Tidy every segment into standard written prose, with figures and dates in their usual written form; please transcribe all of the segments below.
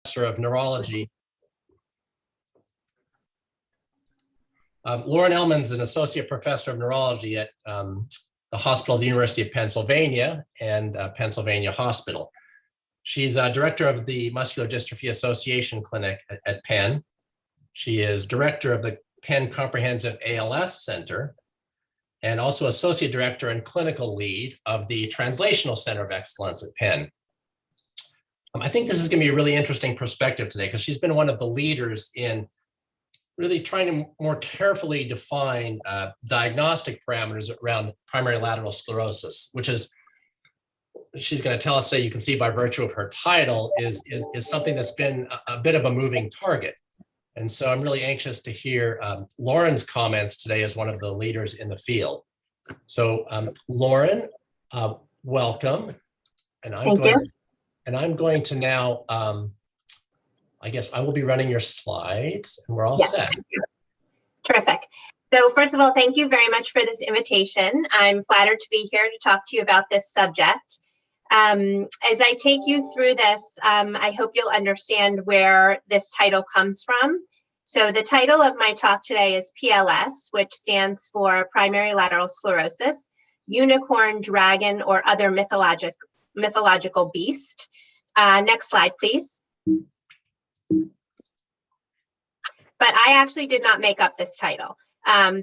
of Neurology. Lauren Ellman's an associate professor of neurology at the hospital of the University of Pennsylvania and Pennsylvania Hospital. She's director of the Muscular Dystrophy Association Clinic at Penn. She is director of the Penn Comprehensive ALS Center and also associate director and clinical lead of the Translational Center of Excellence at Penn. I think this is going to be a really interesting perspective today because she's been one of the leaders in really trying to more carefully define diagnostic parameters around primary lateral sclerosis, which is, she's going to tell us today, you can see by virtue of her title, is something that's been a bit of a moving target. And so I'm really anxious to hear Lauren's comments today as one of the leaders in the field. So Lauren, welcome. And I'm going to now, I guess I will be running your slides and we're all set. Terrific. So first of all, thank you very much for this invitation. I'm flattered to be here to talk to you about this subject. As I take you through this, I hope you'll understand where this title comes from. So the title of my talk today is PLS, which stands for Primary Lateral Sclerosis, Unicorn, Dragon, or Other Mythological Beast. Next slide, please. But I actually did not make up this title.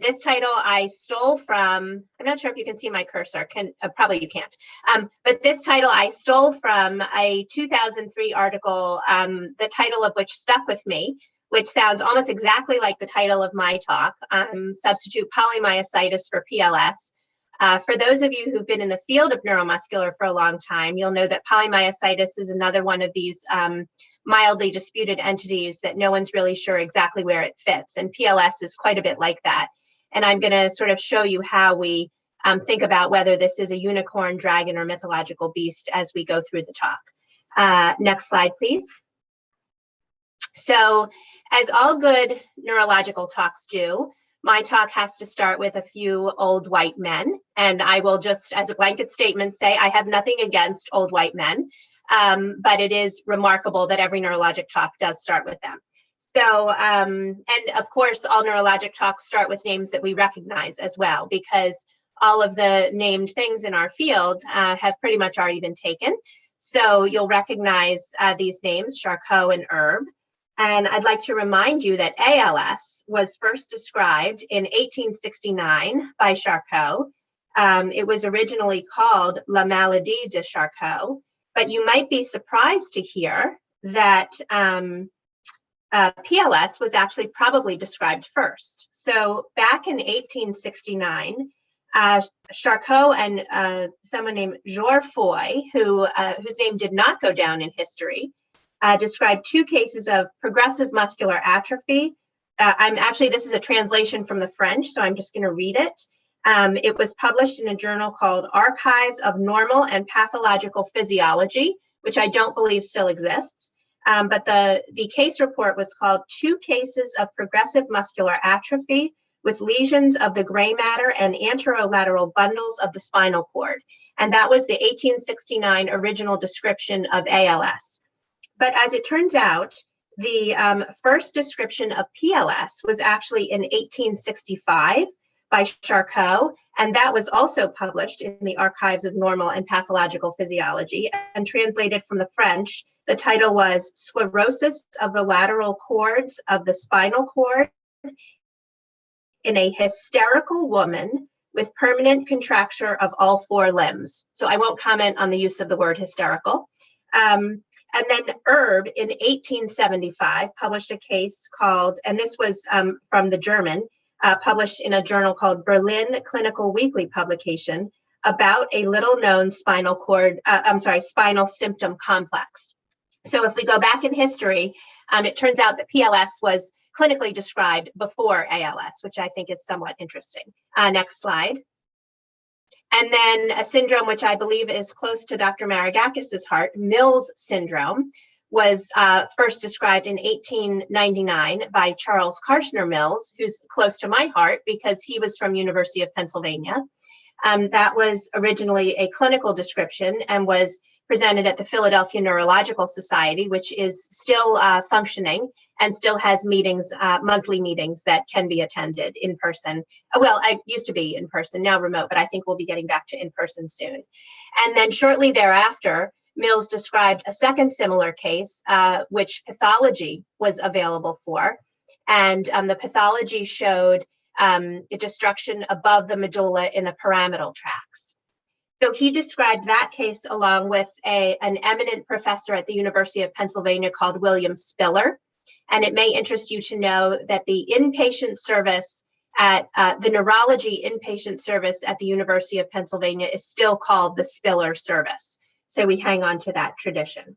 This title I stole from, I'm not sure if you can see my cursor, probably you can't. But this title I stole from a 2003 article, the title of which stuck with me, which sounds almost exactly like the title of my talk, Substitute Polymyositis for PLS. For those of you who've been in the field of neuromuscular for a long time, you'll know that polymyositis is another one of these mildly disputed entities that no one's really sure exactly where it fits. And PLS is quite a bit like that. And I'm going to sort of show you how we think about whether this is a unicorn, dragon, or mythological beast as we go through the talk. Next slide, please. So as all good neurological talks do, my talk has to start with a few old white men. And I will just, as a blanket statement, say I have nothing against old white men. But it is remarkable that every neurologic talk does start with them. So, and of course, all neurologic talks start with names that we recognize as well, because all of the named things in our field have pretty much already been taken. So you'll recognize these names, Charcot and Erb. And I'd like to remind you that ALS was first described in 1869 by Charcot. It was originally called La Maladie de Charcot. But you might be surprised to hear that PLS was actually probably described first. So back in 1869, Charcot and someone named Georges Foy, whose name did not go down in history, described two cases of progressive muscular atrophy. This is a translation from the French, so I'm just going to read it. It was published in a journal called Archives of Normal and Pathological Physiology, which I don't believe still exists. But the case report was called Two Cases of Progressive Muscular Atrophy with Lesions of the Gray Matter and Anterolateral Bundles of the Spinal Cord. And that was the 1869 original description of ALS. But as it turns out, the first description of PLS was actually in 1865. By Charcot, and that was also published in the Archives of Normal and Pathological Physiology and translated from the French. The title was Sclerosis of the Lateral Cords of the Spinal Cord in a Hysterical Woman with Permanent Contracture of All Four Limbs. So I won't comment on the use of the word hysterical. And then Erb in 1875 published a case called, and this was from the German, published in a journal called Berlin Clinical Weekly Publication about a little-known spinal symptom complex. So if we go back in history, it turns out that PLS was clinically described before ALS, which I think is somewhat interesting. Next slide. And then a syndrome which I believe is close to Dr. Maragakis's heart, Mills syndrome, was first described in 1899 by Charles Karshner Mills, who's close to my heart because he was from University of Pennsylvania. That was originally a clinical description and was presented at the Philadelphia Neurological Society, which is still functioning and still has meetings, monthly meetings that can be attended in person. Well, I used to be in person, now remote, but I think we'll be getting back to in person soon. And then shortly thereafter, Mills described a second similar case, which pathology was available for. And the pathology showed a destruction above the medulla in the pyramidal tracts. So he described that case along with an eminent professor at the University of Pennsylvania called William Spiller. And it may interest you to know that the inpatient service at the neurology inpatient service at the University of Pennsylvania is still called the Spiller service. So we hang on to that tradition.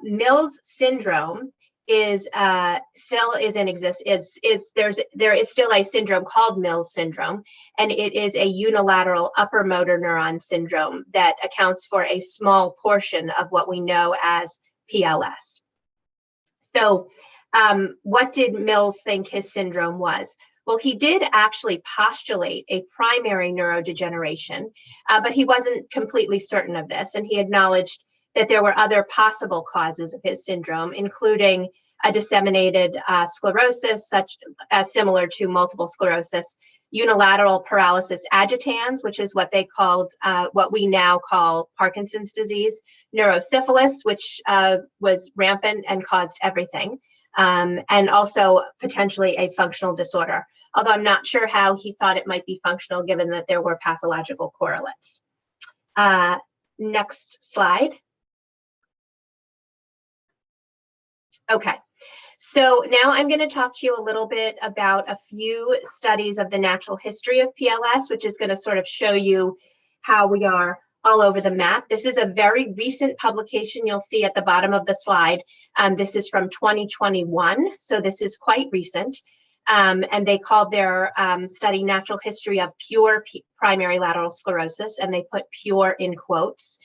Mills syndrome is still is in existence. There is still a syndrome called Mills syndrome, and it is a unilateral upper motor neuron syndrome that accounts for a small portion of what we know as PLS. So what did Mills think his syndrome was? Well, he did actually postulate a primary neurodegeneration, but he wasn't completely certain of this, and he acknowledged that there were other possible causes of his syndrome, including a disseminated sclerosis, such as similar to multiple sclerosis, unilateral paralysis agitans, which is what they called, what we now call Parkinson's disease, neurosyphilis, which was rampant and caused everything, and also potentially a functional disorder, although I'm not sure how he thought it might be functional given that there were pathological correlates. Next slide. Okay, so now I'm going to talk to you a little bit about a few studies of the natural history of PLS, which is going to sort of show you how we are all over the map. This is a very recent publication you'll see at the bottom of the slide. This is from 2021, so this is quite recent. And they called their study Natural History of Pure Primary Lateral Sclerosis, and they put pure in quotes.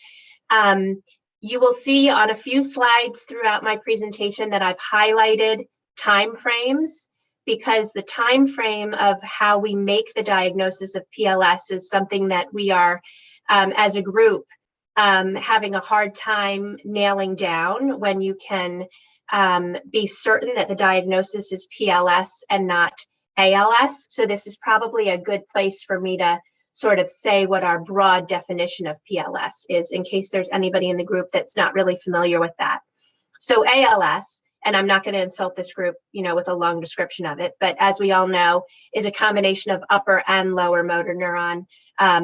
You will see on a few slides throughout my presentation that I've highlighted time frames, because the time frame of how we make the diagnosis of PLS is something that we are, as a group, having a hard time nailing down when you can be certain that the diagnosis is PLS and not ALS. So this is probably a good place for me to sort of say what our broad definition of PLS is, in case there's anybody in the group that's not really familiar with that. So ALS, and I'm not going to insult this group, with a long description of it, but as we all know, is a combination of upper and lower motor neuron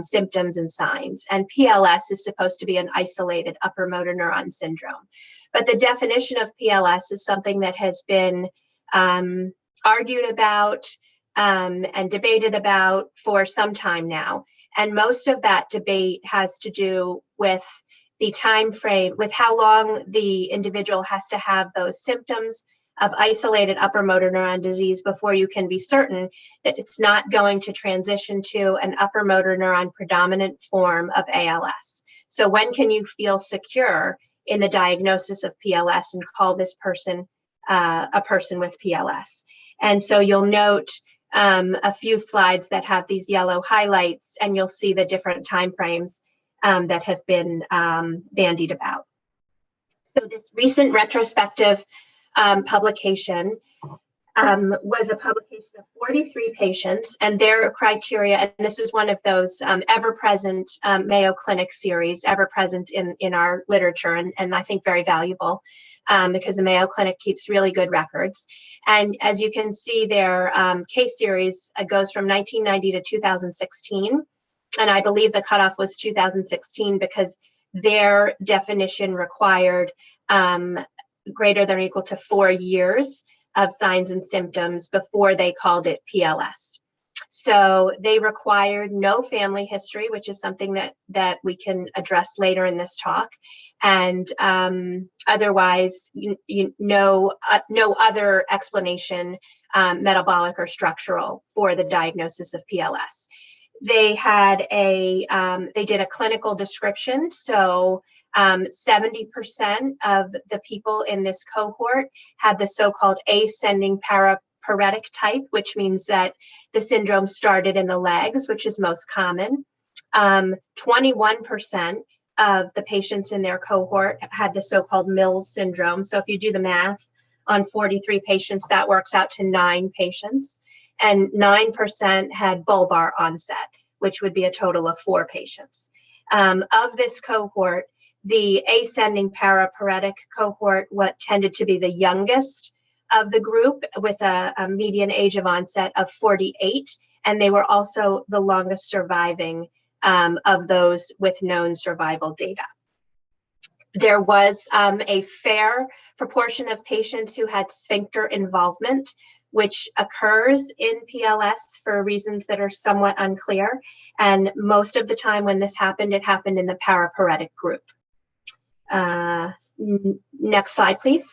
symptoms and signs. And PLS is supposed to be an isolated upper motor neuron syndrome. But the definition of PLS is something that has been argued about and debated about for some time now. And most of that debate has to do with the time frame, with how long the individual has to have those symptoms of isolated upper motor neuron disease before you can be certain that it's not going to transition to an upper motor neuron predominant form of ALS. So when can you feel secure in the diagnosis of PLS and call this person a person with PLS? And so you'll note a few slides that have these yellow highlights, and you'll see the different timeframes that have been bandied about. So this recent retrospective publication was a publication of 43 patients and their criteria, and this is one of those ever-present Mayo Clinic series, ever-present in our literature, and I think very valuable because the Mayo Clinic keeps really good records. And as you can see, their case series goes from 1990 to 2016, and I believe the cutoff was 2016 because their definition required greater than or equal to 4 years of signs and symptoms before they called it PLS. So they required no family history, which is something that we can address later in this talk, and otherwise, no other explanation, metabolic or structural, for the diagnosis of PLS. They had they did a clinical description. So 70% of the people in this cohort had the so-called ascending paraparetic type, which means that the syndrome started in the legs, which is most common. 21% of the patients in their cohort had the so-called Mills syndrome. So if you do the math on 43 patients, that works out to 9 patients. And 9% had bulbar onset, which would be a total of 4 patients. Of this cohort, the ascending paraparetic cohort, what tended to be the youngest of the group, with a median age of onset of 48, and they were also the longest surviving of those with known survival data. There was a fair proportion of patients who had sphincter involvement, which occurs in PLS for reasons that are somewhat unclear. And most of the time when this happened, it happened in the paraparetic group. Next slide, please.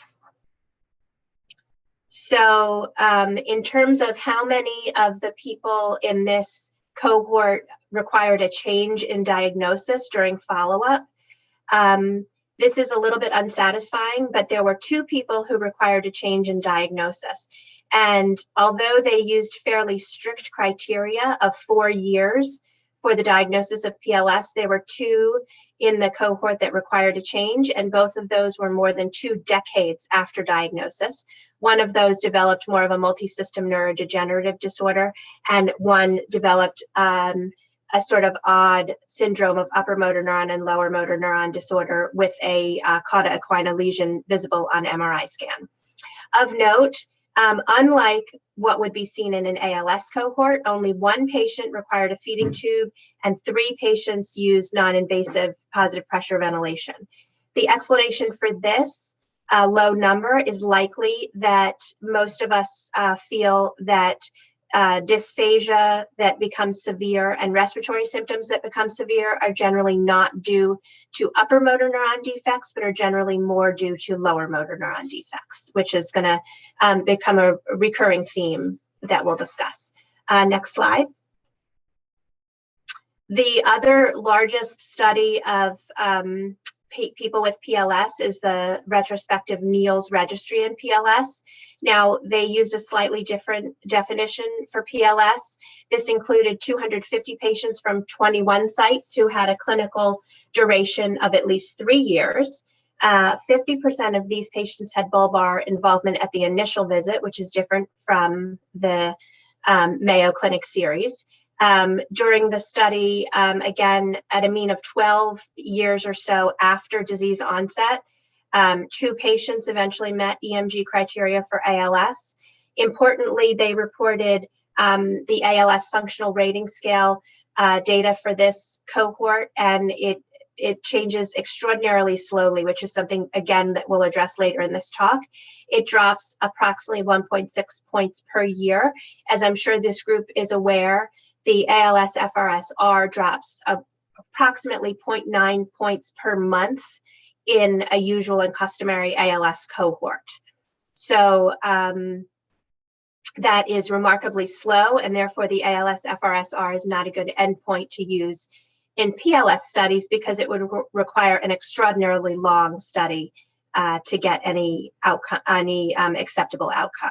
So in terms of how many of the people in this cohort required a change in diagnosis during follow-up, this is a little bit unsatisfying, but there were 2 people who required a change in diagnosis. And although they used fairly strict criteria of 4 years for the diagnosis of PLS, there were 2 in the cohort that required a change, and both of those were more than 2 decades after diagnosis. One of those developed more of a multisystem neurodegenerative disorder, and one developed a sort of odd syndrome of upper motor neuron and lower motor neuron disorder with a cauda equina lesion visible on MRI scan. Of note, unlike what would be seen in an ALS cohort, only 1 patient required a feeding tube and 3 patients used non-invasive positive pressure ventilation. The explanation for this low number is likely that most of us feel that dysphagia that becomes severe and respiratory symptoms that become severe are generally not due to upper motor neuron defects, but are generally more due to lower motor neuron defects, which is going to become a recurring theme that we'll discuss. Next slide. The other largest study of people with PLS is the retrospective Niels registry in PLS. Now, they used a slightly different definition for PLS. This included 250 patients from 21 sites who had a clinical duration of at least 3 years. 50% of these patients had bulbar involvement at the initial visit, which is different from the Mayo Clinic series. During the study, again, at a mean of 12 years or so after disease onset, 2 patients eventually met EMG criteria for ALS. Importantly, they reported the ALS functional rating scale data for this cohort, and it changes extraordinarily slowly, which is something, again, that we'll address later in this talk. It drops approximately 1.6 points per year. As I'm sure this group is aware, the ALS FRSR drops approximately 0.9 points per month in a usual and customary ALS cohort. So that is remarkably slow, and therefore the ALS FRSR is not a good endpoint to use in PLS studies because it would require an extraordinarily long study to get any outcome, any acceptable outcome.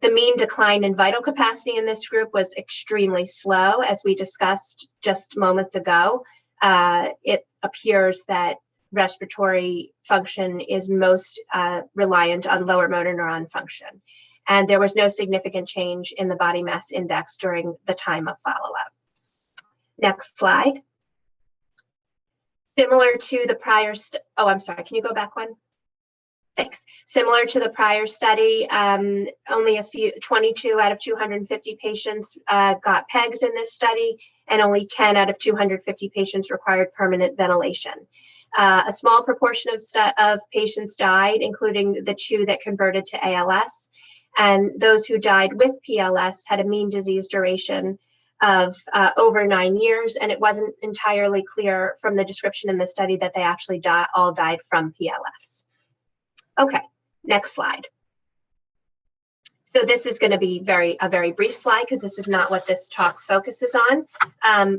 The mean decline in vital capacity in this group was extremely slow, as we discussed just moments ago. It appears that respiratory function is most reliant on lower motor neuron function. And there was no significant change in the body mass index during the time of follow-up. Next slide. Similar to the prior, oh, I'm sorry, can you go back one? Thanks. Similar to the prior study, only 22 out of 250 patients got PEGs in this study, and only 10 out of 250 patients required permanent ventilation. A small proportion of patients died, including the 2 that converted to ALS, and those who died with PLS had a mean disease duration of over 9 years, and it wasn't entirely clear from the description in the study that they actually all died from PLS. Okay, next slide. So this is going to be a very brief slide because this is not what this talk focuses on.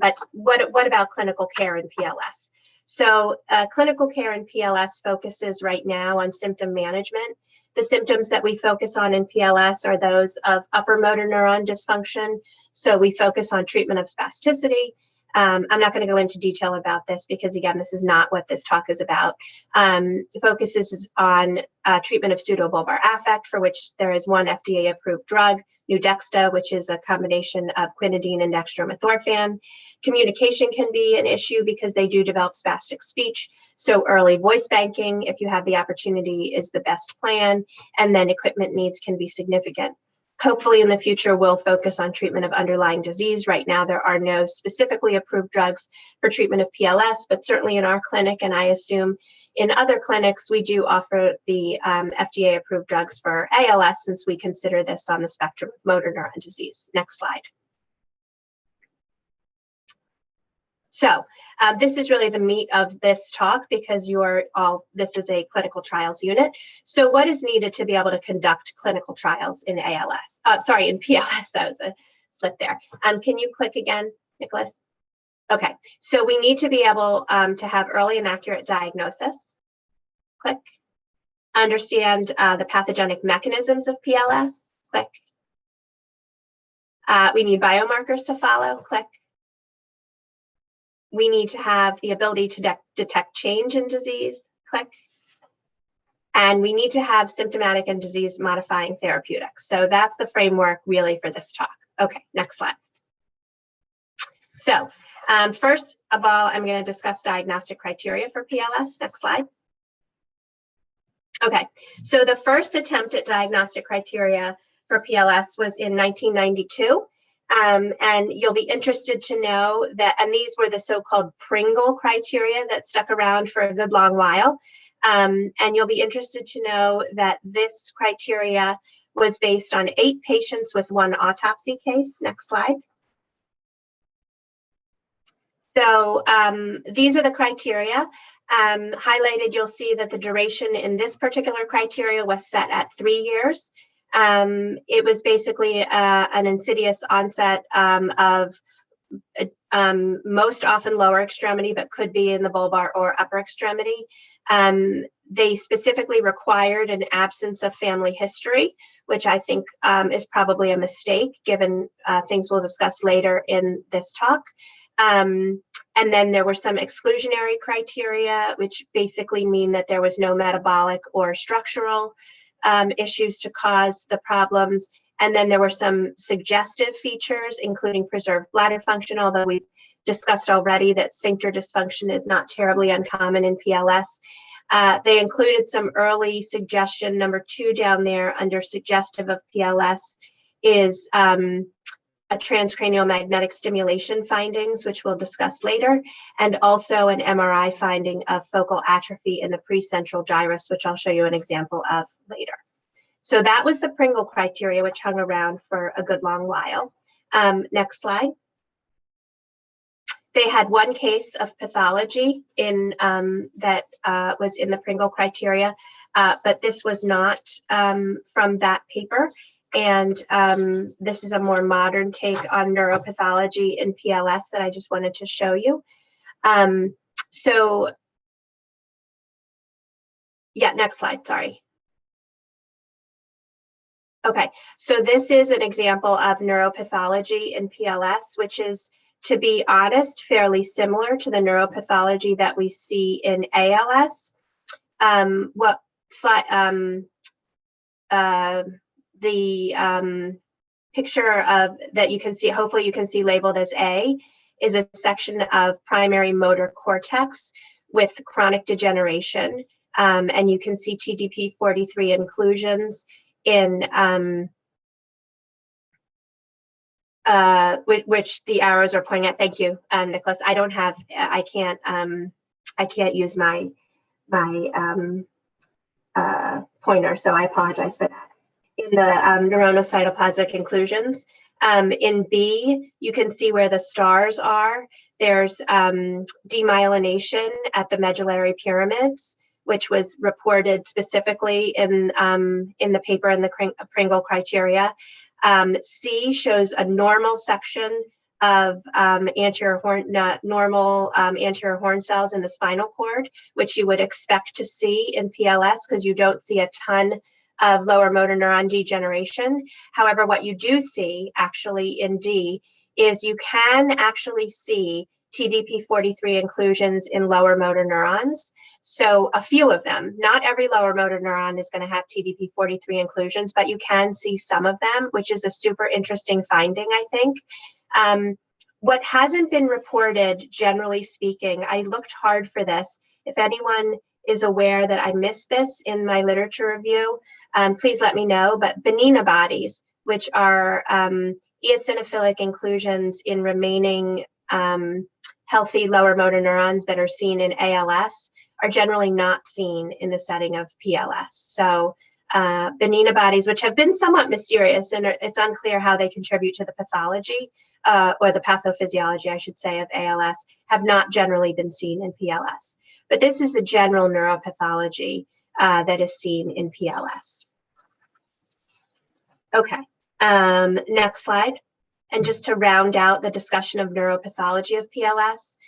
But what about clinical care in PLS? So clinical care in PLS focuses right now on symptom management. The symptoms that we focus on in PLS are those of upper motor neuron dysfunction. So we focus on treatment of spasticity. I'm not going to go into detail about this because, again, this is not what this talk is about. The focus is on treatment of pseudobulbar affect, for which there is one FDA-approved drug, Nuedexta, which is a combination of quinidine and dextromethorphan. Communication can be an issue because they do develop spastic speech. So early voice banking, if you have the opportunity, is the best plan. And then equipment needs can be significant. Hopefully in the future, we'll focus on treatment of underlying disease. Right now, there are no specifically approved drugs for treatment of PLS, but certainly in our clinic, and I assume in other clinics, we do offer the FDA-approved drugs for ALS, since we consider this on the spectrum of motor neuron disease. Next slide. So this is really the meat of this talk, because this is a clinical trials unit. So what is needed to be able to conduct clinical trials in ALS? In PLS, that was a slip there. Can you click again, Nicholas? Okay, so we need to be able to have early and accurate diagnosis. Click. Understand the pathogenic mechanisms of PLS. Click. We need biomarkers to follow. Click. We need to have the ability to detect change in disease. Click. And we need to have symptomatic and disease modifying therapeutics. So that's the framework really for this talk. Okay, next slide. So first of all, I'm going to discuss diagnostic criteria for PLS. Next slide. Okay, so the first attempt at diagnostic criteria for PLS was in 1992. And you'll be interested to know that, and these were the so-called Pringle criteria that stuck around for a good long while. And you'll be interested to know that this criteria was based on 8 patients with 1 autopsy case. Next slide. So these are the criteria. Highlighted, you'll see that the duration in this particular criteria was set at 3 years. It was basically an insidious onset of most often lower extremity, but could be in the bulbar or upper extremity. They specifically required an absence of family history, which I think is probably a mistake given things we'll discuss later in this talk. And then there were some exclusionary criteria, which basically mean that there was no metabolic or structural issues to cause the problems. And then there were some suggestive features, including preserved bladder function, although we've discussed already that sphincter dysfunction is not terribly uncommon in PLS. They included some early suggestion. Number 2 down there under suggestive of PLS is a transcranial magnetic stimulation findings, which we'll discuss later, and also an MRI finding of focal atrophy in the precentral gyrus, which I'll show you an example of later. So that was the Pringle criteria, which hung around for a good long while. Next slide. They had 1 case of pathology in that was in the Pringle criteria, but this was not from that paper. And this is a more modern take on neuropathology in PLS that I just wanted to show you. So, yeah, next slide, sorry. Okay, so this is an example of neuropathology in PLS, which is, to be honest, fairly similar to the neuropathology that we see in ALS. The picture of that you can see, hopefully you can see labeled as A, is a section of primary motor cortex with chronic degeneration. And you can see TDP43 inclusions in which the arrows are pointing at. Thank you, Nicholas. I can't use my pointer, so I apologize for that. In the neuronocytoplasmic inclusions, in B, you can see where the stars are. There's demyelination at the medullary pyramids, which was reported specifically in the paper in the Pringle criteria. C shows a normal section of normal anterior horn cells in the spinal cord, which you would expect to see in PLS because you don't see a ton of lower motor neuron degeneration. However, what you do see actually in D is you can actually see TDP43 inclusions in lower motor neurons. So a few of them, not every lower motor neuron is going to have TDP43 inclusions, but you can see some of them, which is a super interesting finding, I think. What hasn't been reported, generally speaking, I looked hard for this. If anyone is aware that I missed this in my literature review, please let me know. But Benina bodies, which are eosinophilic inclusions in remaining healthy lower motor neurons that are seen in ALS, are generally not seen in the setting of PLS. So Benina bodies, which have been somewhat mysterious, and it's unclear how they contribute to the pathology or the pathophysiology, I should say, of ALS, have not generally been seen in PLS. But this is the general neuropathology that is seen in PLS. Okay, next slide. And just to round out the discussion of neuropathology of PLS,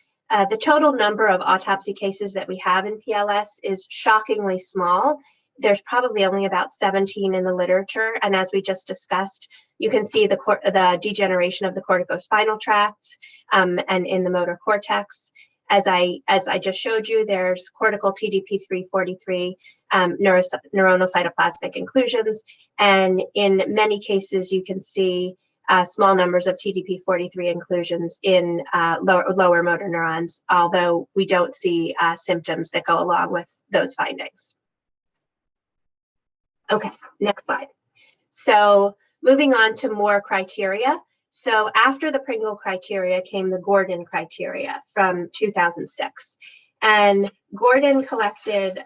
the total number of autopsy cases that we have in PLS is shockingly small. There's probably only about 17 in the literature. And as we just discussed, you can see the degeneration of the corticospinal tract and in the motor cortex. As I just showed you, there's cortical TDP343 neuronal cytoplasmic inclusions. And in many cases, you can see small numbers of TDP43 inclusions in lower motor neurons, although we don't see symptoms that go along with those findings. Okay, next slide. So moving on to more criteria. So after the Pringle criteria came the Gordon criteria from 2006. And Gordon collected,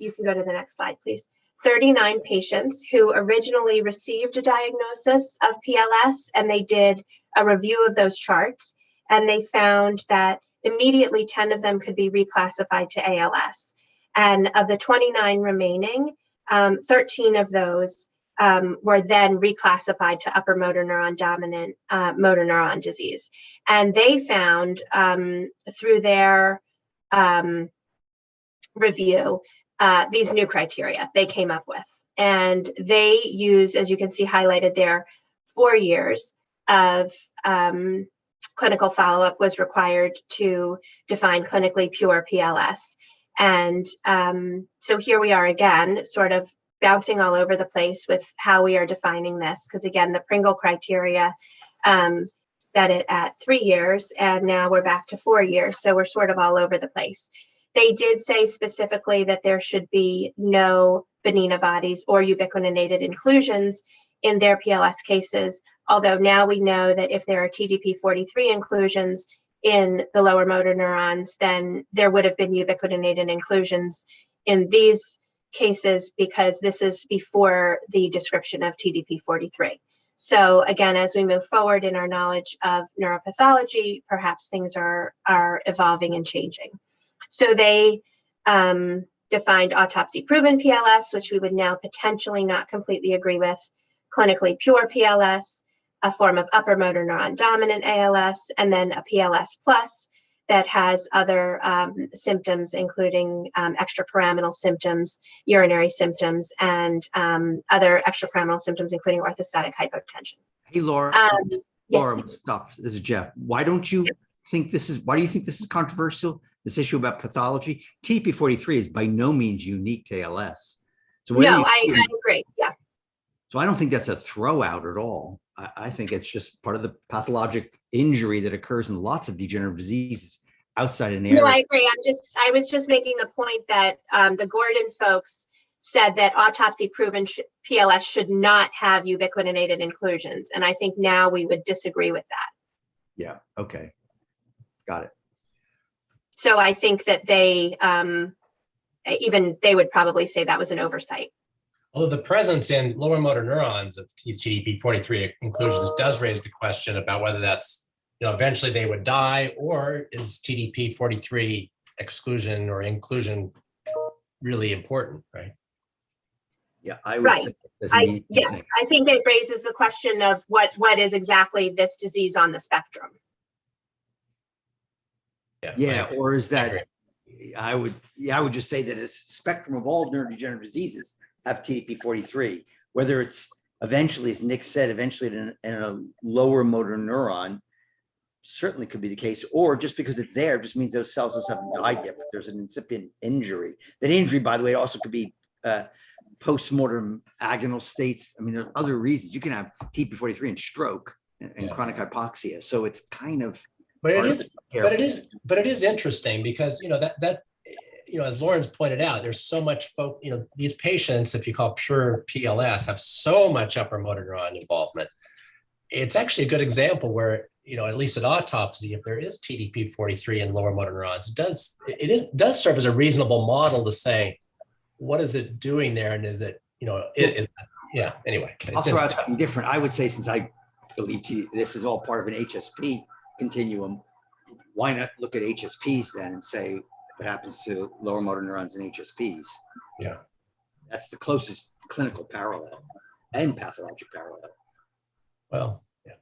you can go to the next slide, please, 39 patients who originally received a diagnosis of PLS, and they did a review of those charts. And they found that immediately 10 of them could be reclassified to ALS. And of the 29 remaining, 13 of those were then reclassified to upper motor neuron dominant motor neuron disease. And they found through their review these new criteria they came up with. And they used, as you can see highlighted there, 4 years of clinical follow-up was required to define clinically pure PLS. And so here we are again, sort of bouncing all over the place with how we are defining this, because again, the Pringle criteria set it at 3 years, and now we're back to 4 years, so we're sort of all over the place. They did say specifically that there should be no Benina bodies or ubiquitinated inclusions in their PLS cases, although now we know that if there are TDP43 inclusions in the lower motor neurons, then there would have been ubiquitinated inclusions in these cases, because this is before the description of TDP43. So again, as we move forward in our knowledge of neuropathology, perhaps things are evolving and changing. So they defined autopsy-proven PLS, which we would now potentially not completely agree with, clinically pure PLS, a form of upper motor neuron dominant ALS, and then a PLS plus that has other symptoms, including extrapyramidal symptoms, urinary symptoms, and other extrapyramidal symptoms, including orthostatic hypotension. Hey, Laura. Laura, stop. This is Jeff. Why do you think this is controversial, this issue about pathology? TDP43 is by no means unique to ALS. So no, I agree. Yeah. So I don't think that's a throw out at all. I think it's just part of the pathologic injury that occurs in lots of degenerative diseases outside an area. No, I agree. I was just making the point that the Gordon folks said that autopsy-proven PLS should not have ubiquitinated inclusions, and I think now we would disagree with that. Yeah. Okay. Got it. So I think that they would probably say that was an oversight. Although the presence in lower motor neurons of TDP43 inclusions does raise the question about whether that's, eventually they would die, or is TDP43 exclusion or inclusion really important, right? Yeah, I would say yes, I think it raises the question of what is exactly this disease on the spectrum. Yeah, or is that, I would just say that it's a spectrum of all neurodegenerative diseases have TDP43, whether it's eventually, as Nick said, eventually in a lower motor neuron, certainly could be the case, or just because it's there just means those cells just haven't died yet, but there's an incipient injury. That injury, by the way, also could be post-mortem agonal states. I mean, there are other reasons. You can have TP43 and stroke and chronic hypoxia. So it's kind of, but it is interesting because, as Lauren's pointed out, there's so much these patients, if you call pure PLS, have so much upper motor neuron involvement. It's actually a good example where, at least at autopsy, if there is TDP43 in lower motor neurons, it does serve as a reasonable model to say, what is it doing there? And is it, anyway. I'll throw out something different. I would say, since I believe this is all part of an HSP continuum, why not look at HSPs then and say what happens to lower motor neurons in HSPs? Yeah. That's the closest clinical parallel and pathologic parallel. Well, yeah.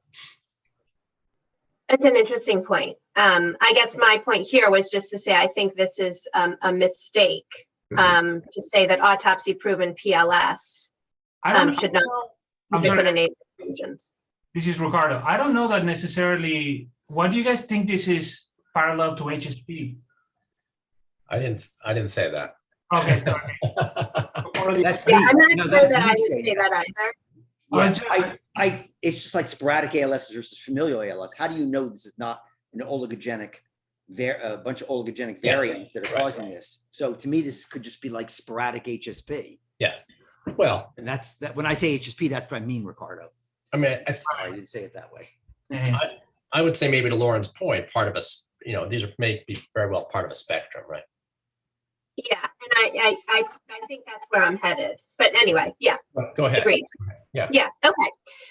That's an interesting point. I guess my point here was just to say, I think this is a mistake to say that autopsy-proven PLS should not be put in exclusions. This is Ricardo. I don't know that necessarily. What do you guys think this is parallel to HSP? I didn't say that. Okay, sorry. I'm not sure that I would say that either. Yeah, it's just like sporadic ALS versus familial ALS. How do you know this is not an oligogenic, a bunch of oligogenic variants that are causing this? So to me, this could just be like sporadic HSP. Yes. Well, and that's that. When I say HSP, that's what I mean, Ricardo. I mean, I didn't say it that way. I would say maybe to Lauren's point, part of us, these may be very well part of a spectrum, right? Yeah, and I think that's where I'm headed. But anyway, yeah. Go ahead. Agreed. Yeah. Okay.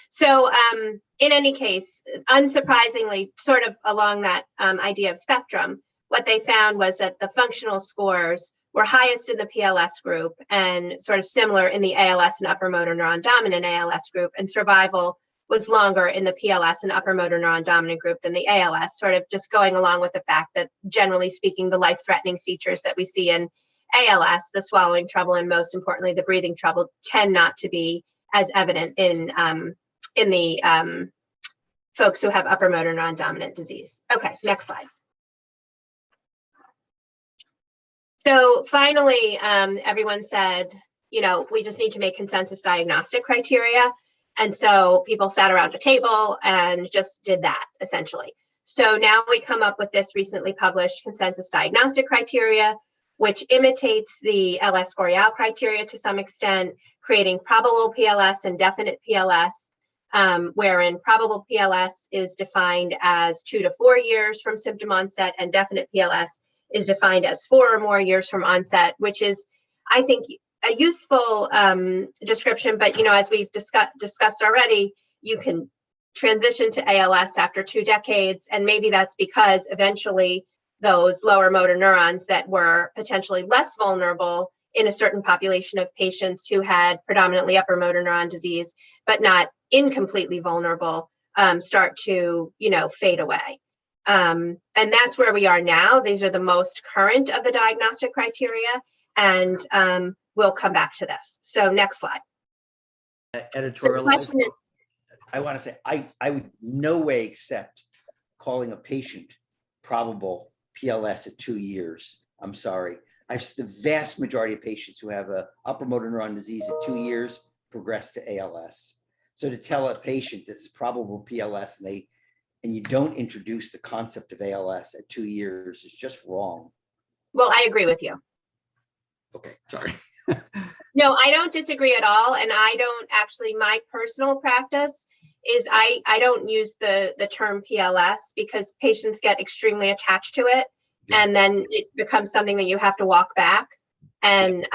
So in any case, unsurprisingly, sort of along that idea of spectrum, what they found was that the functional scores were highest in the PLS group and sort of similar in the ALS and upper motor neuron dominant ALS group, and survival was longer in the PLS and upper motor neuron dominant group than the ALS, sort of just going along with the fact that, generally speaking, the life-threatening features that we see in ALS, the swallowing trouble, and most importantly, the breathing trouble, tend not to be as evident in the folks who have upper motor neuron dominant disease. Okay, next slide. So finally, everyone said, we just need to make consensus diagnostic criteria. And so people sat around a table and just did that, essentially. So now we come up with this recently published consensus diagnostic criteria, which imitates the LS-Gorial criteria to some extent, creating probable PLS and definite PLS, wherein probable PLS is defined as 2 to 4 years from symptom onset, and definite PLS is defined as 4 or more years from onset, which is, I think, a useful description. But as we've discussed already, you can transition to ALS after 2 decades, and maybe that's because eventually those lower motor neurons that were potentially less vulnerable in a certain population of patients who had predominantly upper motor neuron disease, but not incompletely vulnerable, start to fade away. And that's where we are now. These are the most current of the diagnostic criteria, and we'll come back to this. So next slide. Editorial. So the question is, I want to say, I would no way accept calling a patient probable PLS at 2 years. I'm sorry. The vast majority of patients who have a upper motor neuron disease at 2 years progress to ALS. So to tell a patient this is probable PLS and you don't introduce the concept of ALS at 2 years is just wrong. well, I agree with you. Okay, sorry. No, I don't disagree at all. And I don't actually, my personal practice is I don't use the term PLS because patients get extremely attached to it. Yeah. And then it becomes something that you have to walk back. And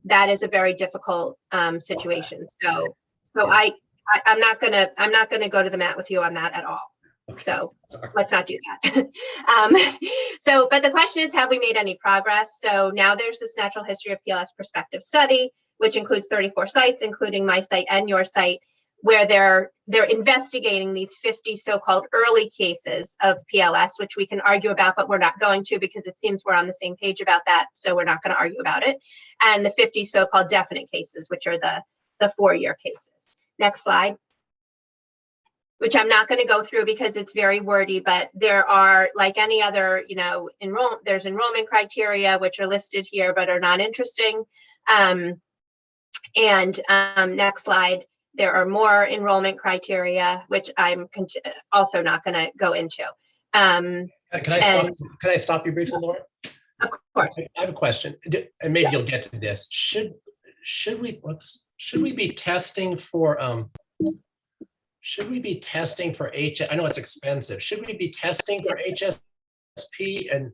that is a very difficult situation. So I'm not gonna go to the mat with you on that at all. Okay. So let's not do that. But the question is, have we made any progress? So now there's this Natural History of PLS prospective study, which includes 34 sites, including my site and your site, where they're investigating these 50 so-called early cases of PLS, which we can argue about, but we're not going to because it seems we're on the same page about that, so we're not going to argue about it. And the 50 so-called definite cases, which are the 4-year cases. Next slide. which I'm not going to go through because it's very wordy, but there are, like any other, there's enrollment criteria, which are listed here, but are not interesting. Next slide, there are more enrollment criteria, which I'm also not going to go into. Can I stop you briefly, Laura? Of course. I have a question, and maybe you'll get to this. Should we be testing for HS? I know it's expensive. Should we be testing for HSP? And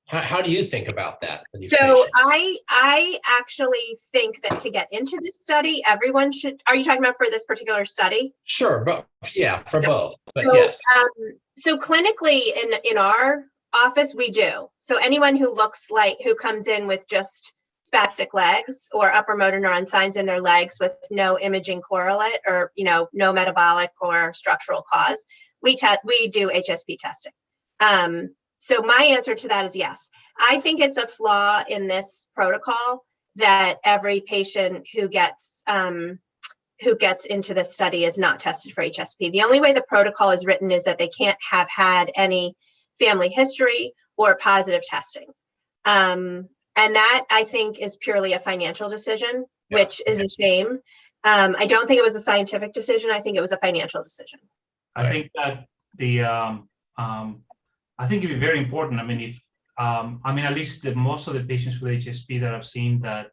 how do you think about that for these patients? I actually think that to get into this study, everyone should. Are you talking about for this particular study? Sure, but yeah, for both. But yes. So clinically, in our office, we do. So anyone who comes in with just spastic legs or upper motor neuron signs in their legs with no imaging correlate or no metabolic or structural cause, we do HSP testing. So my answer to that is yes. I think it's a flaw in this protocol that every patient who gets into this study is not tested for HSP. The only way the protocol is written is that they can't have had any family history or positive testing. And that, I think, is purely a financial decision, which is a shame. I don't think it was a scientific decision. I think it was a financial decision. I think that I think it'd be very important. I mean, at least most of the patients with HSP that I've seen that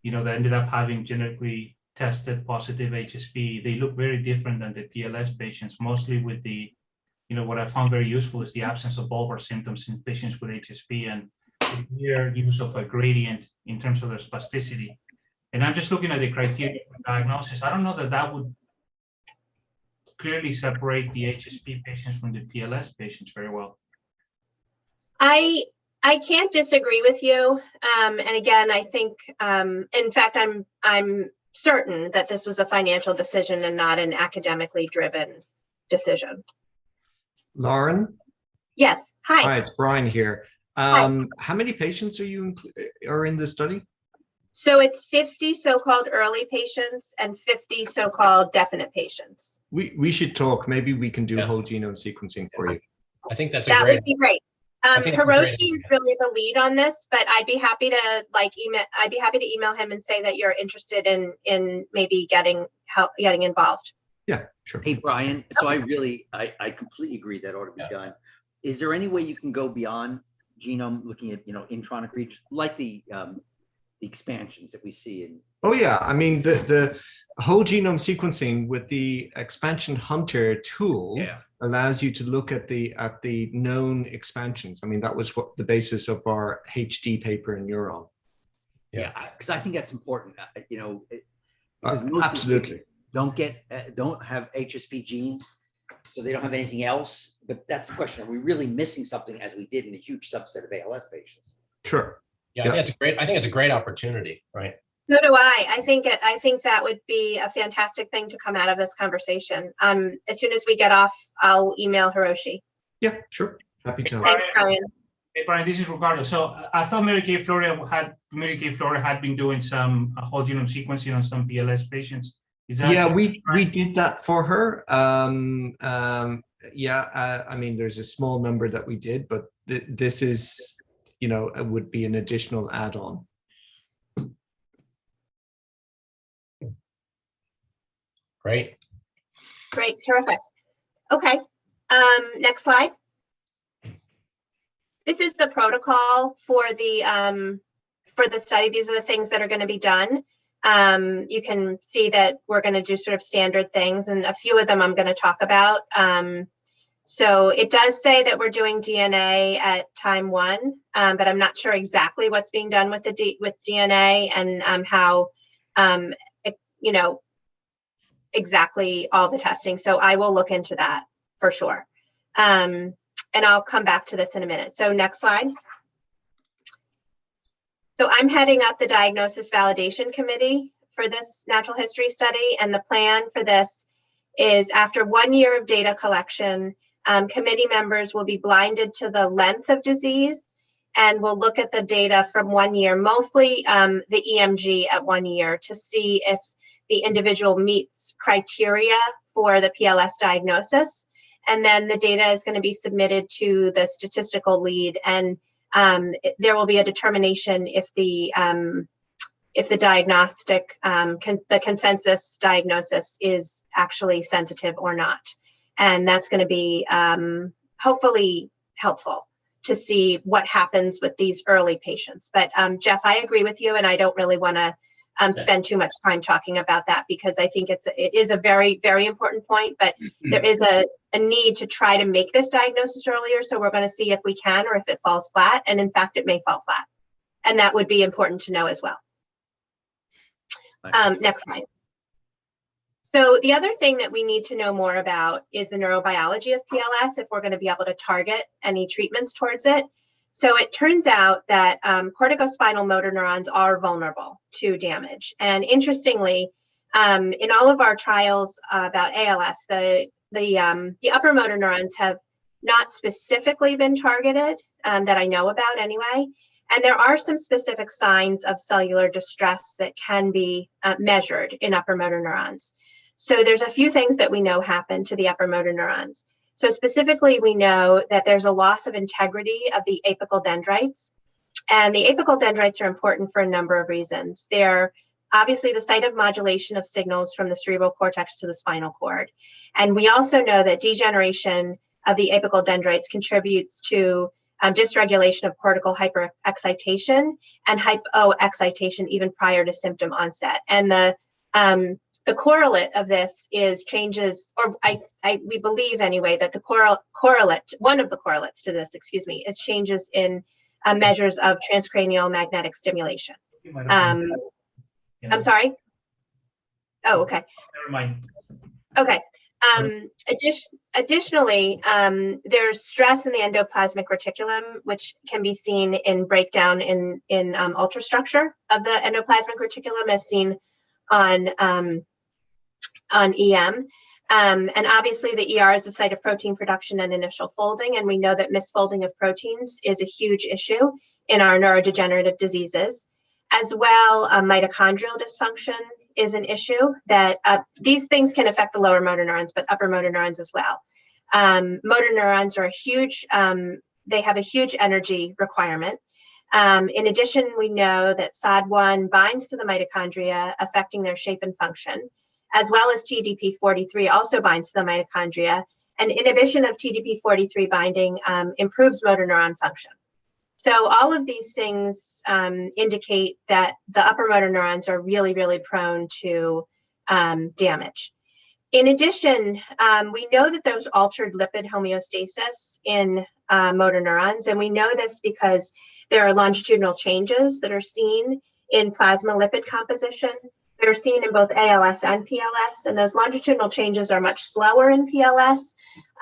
ended up having genetically tested positive HSP, they look very different than the PLS patients, mostly with the, what I found very useful is the absence of bulbar symptoms in patients with HSP and the clear use of a gradient in terms of their spasticity. And I'm just looking at the criteria for diagnosis. I don't know that would clearly separate the HSP patients from the PLS patients very well. I can't disagree with you. And again, I think, in fact, I'm certain that this was a financial decision and not an academically driven decision. Lauren? Yes. Hi. Hi, it's Brian here. How many patients are in this study? So it's 50 so-called early patients and 50 so-called definite patients. We should talk. Maybe we can do whole genome sequencing for you. I think that would be great. Hiroshi is really the lead on this, but I'd be happy to email him and say that you're interested in maybe getting involved. Yeah, sure. Hey, Brian. So I completely agree that ought to be done. Is there any way you can go beyond genome, looking at intronic reach, like the expansions that we see in? Oh yeah, I mean the whole genome sequencing with the expansion hunter tool allows you to look at the known expansions. I mean, that was what the basis of our HD paper in Neuron. Yeah, because I think that's important. Because most absolutely don't have HSP genes, so they don't have anything else. But that's the question: are we really missing something, as we did in a huge subset of ALS patients? Sure. Yeah, I think it's a great opportunity, right? So do I. I think that would be a fantastic thing to come out of this conversation. As soon as we get off, I'll email Hiroshi. Yeah, sure. Happy to. Thanks, Brian. Hey, Brian, this is Ricardo. So I thought Mary Kay Flora had been doing some whole genome sequencing on some PLS patients. Is that we did that for her. I mean, there's a small number that we did, but this is, it would be an additional add-on. Great. Terrific. Okay. Next slide. This is the protocol for the study. These are the things that are going to be done. You can see that we're going to do sort of standard things, and a few of them I'm going to talk about. So it does say that we're doing DNA at time 1, but I'm not sure exactly what's being done with DNA and how exactly all the testing. So I will look into that for sure. And I'll come back to this in a minute. So next slide. So I'm heading up the diagnosis validation committee for this natural history study. And the plan for this is, after 1 year of data collection, committee members will be blinded to the length of disease, and we'll look at the data from 1 year, mostly the EMG at 1 year, to see if the individual meets criteria for the PLS diagnosis. And then the data is going to be submitted to the statistical lead, and there will be a determination if the diagnostic, the consensus diagnosis is actually sensitive or not. And that's going to be hopefully helpful to see what happens with these early patients. But Jeff, I agree with you, and I don't really want to spend too much time talking about that, because I think it is a very, very important point, but there is a need to try to make this diagnosis earlier. So we're going to see if we can, or if it falls flat. And in fact, it may fall flat. And that would be important to know as well. Next slide. So the other thing that we need to know more about is the neurobiology of PLS, if we're going to be able to target any treatments towards it. So it turns out that corticospinal motor neurons are vulnerable to damage. And interestingly, in all of our trials about ALS, the upper motor neurons have not specifically been targeted, that I know about anyway. And there are some specific signs of cellular distress that can be measured in upper motor neurons. So there's a few things that we know happen to the upper motor neurons. So specifically, we know that there's a loss of integrity of the apical dendrites. And the apical dendrites are important for a number of reasons. They're obviously the site of modulation of signals from the cerebral cortex to the spinal cord. And we also know that degeneration of the apical dendrites contributes to dysregulation of cortical hyperexcitation and hypoexcitation even prior to symptom onset. And the correlate of this is changes, or we believe anyway, that the correlate, one of the correlates to this, is changes in measures of transcranial magnetic stimulation. I'm sorry? Oh, okay. Never mind. Okay. Additionally, there's stress in the endoplasmic reticulum, which can be seen in breakdown in ultrastructure of the endoplasmic reticulum, as seen on EM. And obviously the ER is the site of protein production and initial folding. And we know that misfolding of proteins is a huge issue in our neurodegenerative diseases. As well, mitochondrial dysfunction is an issue that these things can affect the lower motor neurons, but upper motor neurons as well. Motor neurons are they have a huge energy requirement. In addition, we know that SOD1 binds to the mitochondria, affecting their shape and function, as well as TDP-43 also binds to the mitochondria, and inhibition of TDP-43 binding improves motor neuron function. So all of these things indicate that the upper motor neurons are really, really prone to damage. In addition, we know that there's altered lipid homeostasis in motor neurons, and we know this because there are longitudinal changes that are seen in plasma lipid composition. They're seen in both ALS and PLS, and those longitudinal changes are much slower in PLS.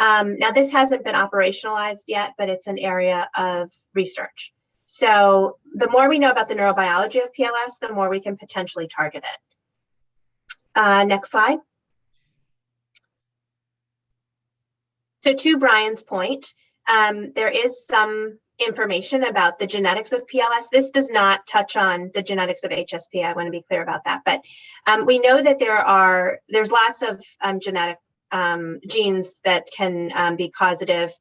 Now, this hasn't been operationalized yet, but it's an area of research. So the more we know about the neurobiology of PLS, the more we can potentially target it. Next slide. So to Brian's point, there is some information about the genetics of PLS. This does not touch on the genetics of HSP. I want to be clear about that. But we know that there's lots of genetic genes that can be causative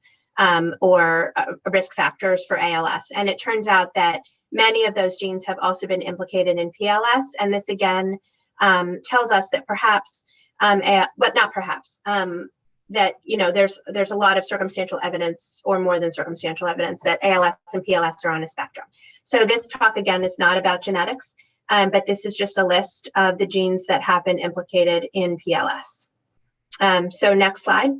or risk factors for ALS. And it turns out that many of those genes have also been implicated in PLS. And this again tells us that perhaps, but not perhaps, that there's a lot of circumstantial evidence, or more than circumstantial evidence, that ALS and PLS are on a spectrum. So this talk again is not about genetics, but this is just a list of the genes that have been implicated in PLS. So next slide.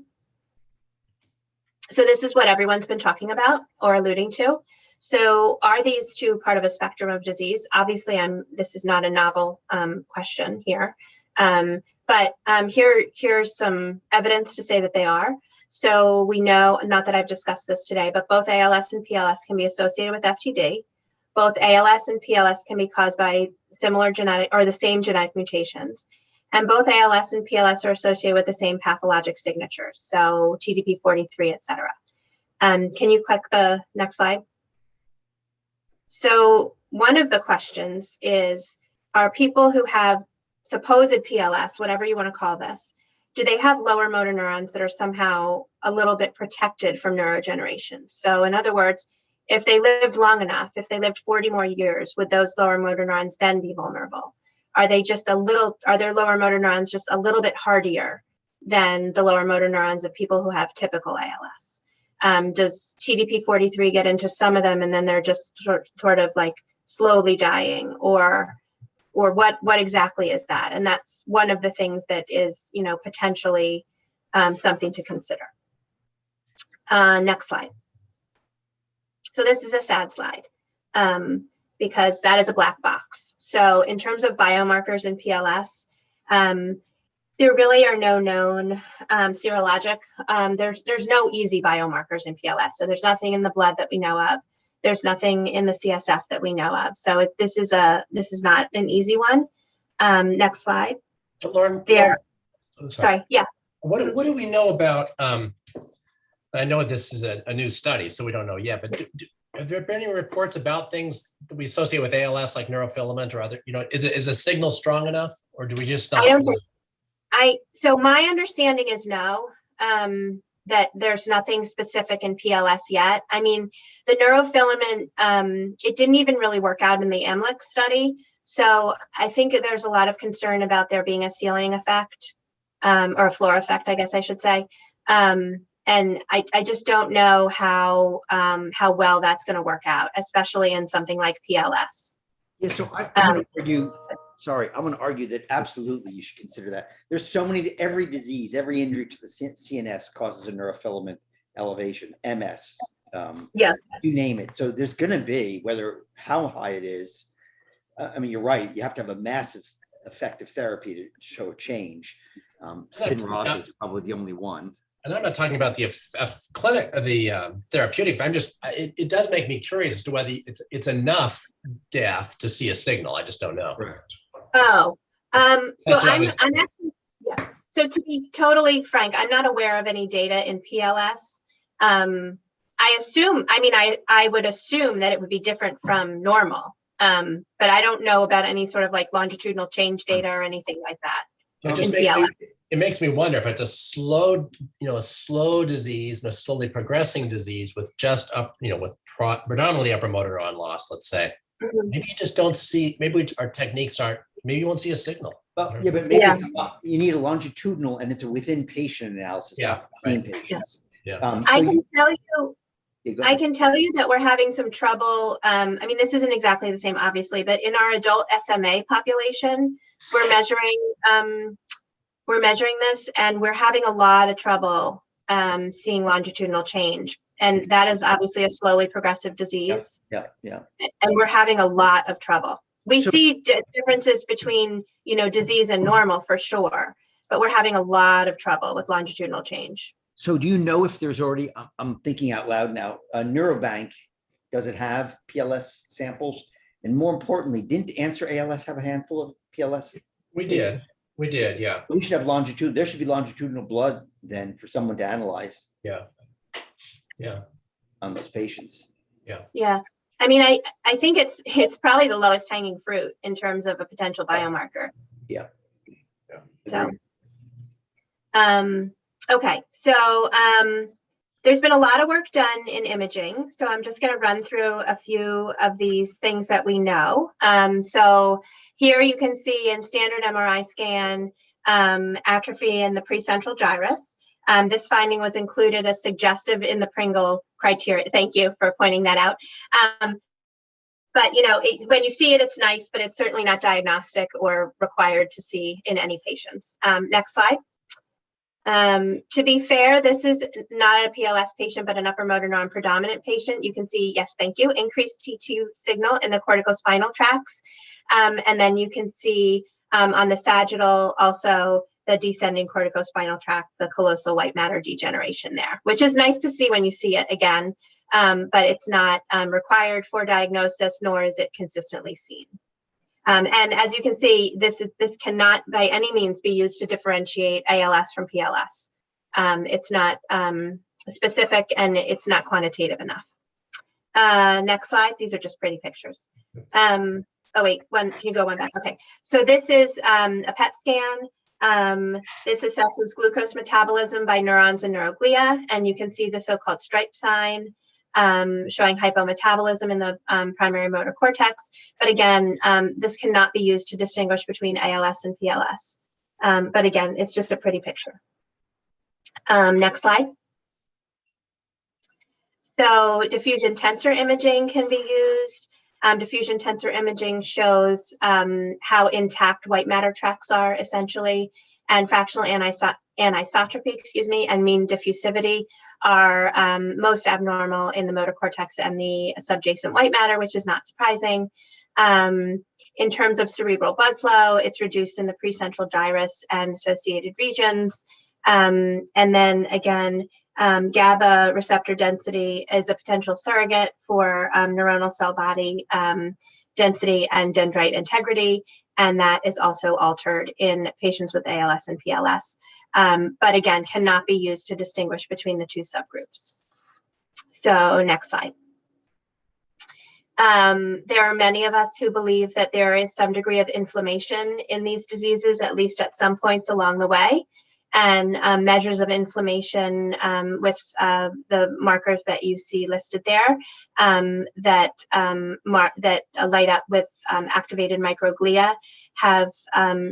So this is what everyone's been talking about or alluding to. So are these two part of a spectrum of disease? Obviously, this is not a novel question here. But here's some evidence to say that they are. So we know, not that I've discussed this today, but both ALS and PLS can be associated with FTD. Both ALS and PLS can be caused by similar genetic or the same genetic mutations. And both ALS and PLS are associated with the same pathologic signatures, so TDP-43, et cetera. Can you click the next slide? So one of the questions is, are people who have supposed PLS, whatever you want to call this, do they have lower motor neurons that are somehow a little bit protected from neurodegeneration? So in other words, if they lived long enough, if they lived 40 more years, would those lower motor neurons then be vulnerable? Are their lower motor neurons just a little bit hardier than the lower motor neurons of people who have typical ALS? Does TDP-43 get into some of them and then they're just sort of like slowly dying, or what exactly is that? And that's one of the things that is, potentially something to consider. Next slide. So this is a sad slide because that is a black box. So in terms of biomarkers in PLS, there really are no known serologic. There's no easy biomarkers in PLS. So there's nothing in the blood that we know of. There's nothing in the CSF that we know of. So this is not an easy one. Next slide. But Lauren, Sorry. Yeah. What do we know about? I know this is a new study, so we don't know yet. But have there been any reports about things that we associate with ALS, like neurofilament or other? Is a signal strong enough, or do we just not? I don't think. So my understanding is no. That there's nothing specific in PLS yet. I mean, the neurofilament, it didn't even really work out in the AMLIC study. So I think there's a lot of concern about there being a ceiling effect, or a floor effect, I guess I should say. And I just don't know how well that's going to work out, especially in something like PLS. Yeah, so I'm going to argue. Sorry, I'm going to argue that absolutely you should consider that. There's so many, every disease, every injury to the CNS causes a neurofilament elevation, MS, yeah, you name it. So there's going to be, how high it is. I mean, you're right. You have to have a massive effective therapy to show a change. Spinraza is probably the only one. And I'm not talking about the therapeutic. It does make me curious as to whether it's enough death to see a signal. I just don't know. Correct. Oh, so I'm actually, yeah. So to be totally frank, I'm not aware of any data in PLS. I would assume that it would be different from normal. But I don't know about any sort of like longitudinal change data or anything like that. It makes me wonder if it's a slow disease, a slowly progressing disease with just predominantly upper motor neuron loss, let's say. Mm-hmm. Maybe you just don't see, our techniques aren't, maybe you won't see a signal. Well, yeah, but maybe you need a longitudinal and it's a within patient analysis, not between patients. Yeah. I can tell you that we're having some trouble. This isn't exactly the same, obviously, but in our adult SMA population, we're measuring this, and we're having a lot of trouble seeing longitudinal change. And that is obviously a slowly progressive disease. Yeah. And we're having a lot of trouble. We see differences between, disease and normal for sure, but we're having a lot of trouble with longitudinal change. So do you know if there's already, I'm thinking out loud now, a Neurobank, does it have PLS samples? And more importantly, didn't Answer ALS have a handful of PLS? We did, yeah. We should have there should be longitudinal blood then for someone to analyze. Yeah. On those patients. Yeah. I think it's probably the lowest hanging fruit in terms of a potential biomarker. Yeah. So, okay. So, there's been a lot of work done in imaging. So I'm just going to run through a few of these things that we know. So here you can see in standard MRI scan, atrophy in the precentral gyrus. This finding was included as suggestive in the Pringle criteria. Thank you for pointing that out. But when you see it, it's nice, but it's certainly not diagnostic or required to see in any patients. Next slide. To be fair, this is not a PLS patient, but an upper motor neuron predominant patient. You can see, yes, thank you, increased T2 signal in the corticospinal tracts. And then you can see on the sagittal also the descending corticospinal tract, the callosal white matter degeneration there, which is nice to see when you see it again, but it's not required for diagnosis, nor is it consistently seen. And as you can see, this cannot by any means be used to differentiate ALS from PLS. It's not specific and it's not quantitative enough. Next slide. These are just pretty pictures. Oh wait, can you go one back? Okay, so this is a PET scan This assesses glucose metabolism by neurons and neuroglia, and you can see the so-called stripe sign showing hypometabolism in the primary motor cortex. But again, this cannot be used to distinguish between ALS and PLS. But again, it's just a pretty picture. Next slide. So diffusion tensor imaging can be used. Diffusion tensor imaging shows how intact white matter tracks are essentially, and fractional anisotropy, and mean diffusivity are most abnormal in the motor cortex and the subjacent white matter, which is not surprising. In terms of cerebral blood flow, it's reduced in the precentral gyrus and associated regions. And then again, GABA receptor density is a potential surrogate for neuronal cell body density and dendrite integrity, and that is also altered in patients with ALS and PLS, but again, cannot be used to distinguish between the two subgroups. So next slide. There are many of us who believe that there is some degree of inflammation in these diseases, at least at some points along the way. And measures of inflammation with the markers that you see listed there that light up with activated microglia have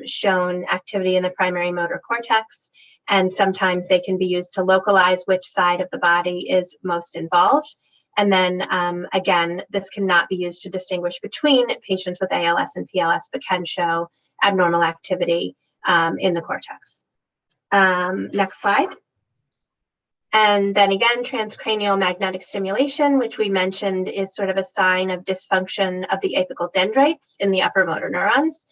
shown activity in the primary motor cortex. And sometimes they can be used to localize which side of the body is most involved. And then again, this cannot be used to distinguish between patients with ALS and PLS, but can show abnormal activity in the cortex. Next slide. And then again, transcranial magnetic stimulation, which we mentioned is sort of a sign of dysfunction of the apical dendrites in the upper motor neurons,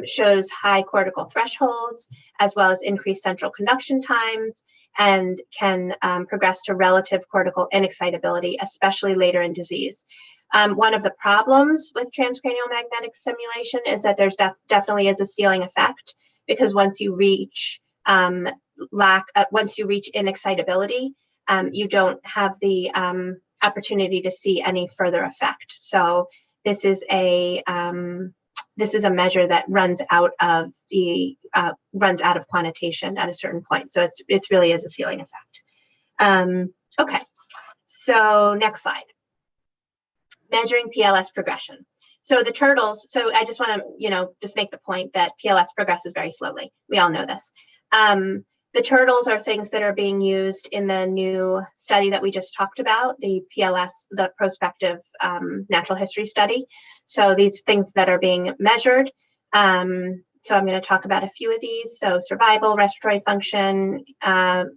shows high cortical thresholds, as well as increased central conduction times, and can progress to relative cortical inexcitability, especially later in disease. One of the problems with transcranial magnetic stimulation is that there's definitely is a ceiling effect, because once you reach once you reach inexcitability, you don't have the opportunity to see any further effect. So this is a measure that runs out of quantitation at a certain point. So it really is a ceiling effect. Okay, so next slide. Measuring PLS progression. So the turtles, so I just want to, just make the point that PLS progresses very slowly. We all know this. The turtles are things that are being used in the new study that we just talked about, the PLS, the prospective natural history study. So these things that are being measured. So I'm going to talk about a few of these. So survival, respiratory function,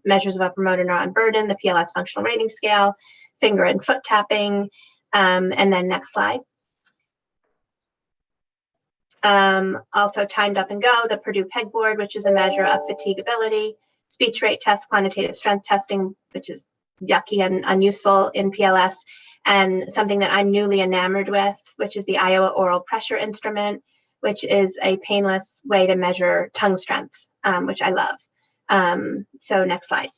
measures of upper motor neuron burden, the PLS functional rating scale, finger and foot tapping, and then next slide. Also timed up and go, the Purdue pegboard, which is a measure of fatigability, speech rate test, quantitative strength testing, which is yucky and unuseful in PLS, and something that I'm newly enamored with, which is the Iowa oral pressure instrument, which is a painless way to measure tongue strength, which I love. So next slide.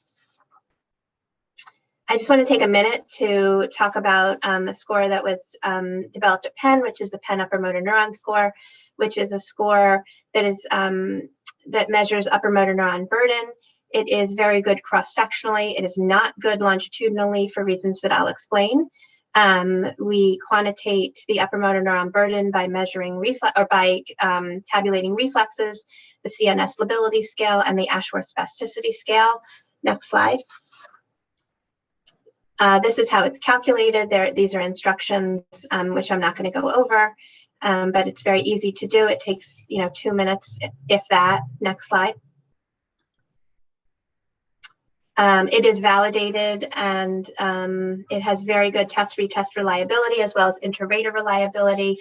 I just want to take a minute to talk about a score that was developed at Penn, which is the Penn Upper Motor Neuron Score, which is a score that is that measures upper motor neuron burden. It is very good cross-sectionally. It is not good longitudinally for reasons that I'll explain. We quantitate the upper motor neuron burden by measuring tabulating reflexes, the CNS lability scale, and the Ashworth spasticity scale. Next slide. This is how it's calculated. These are instructions, which I'm not going to go over, but it's very easy to do. It takes 2 minutes, if that. Next slide. It is validated, and it has very good test-retest reliability as well as inter-rater reliability.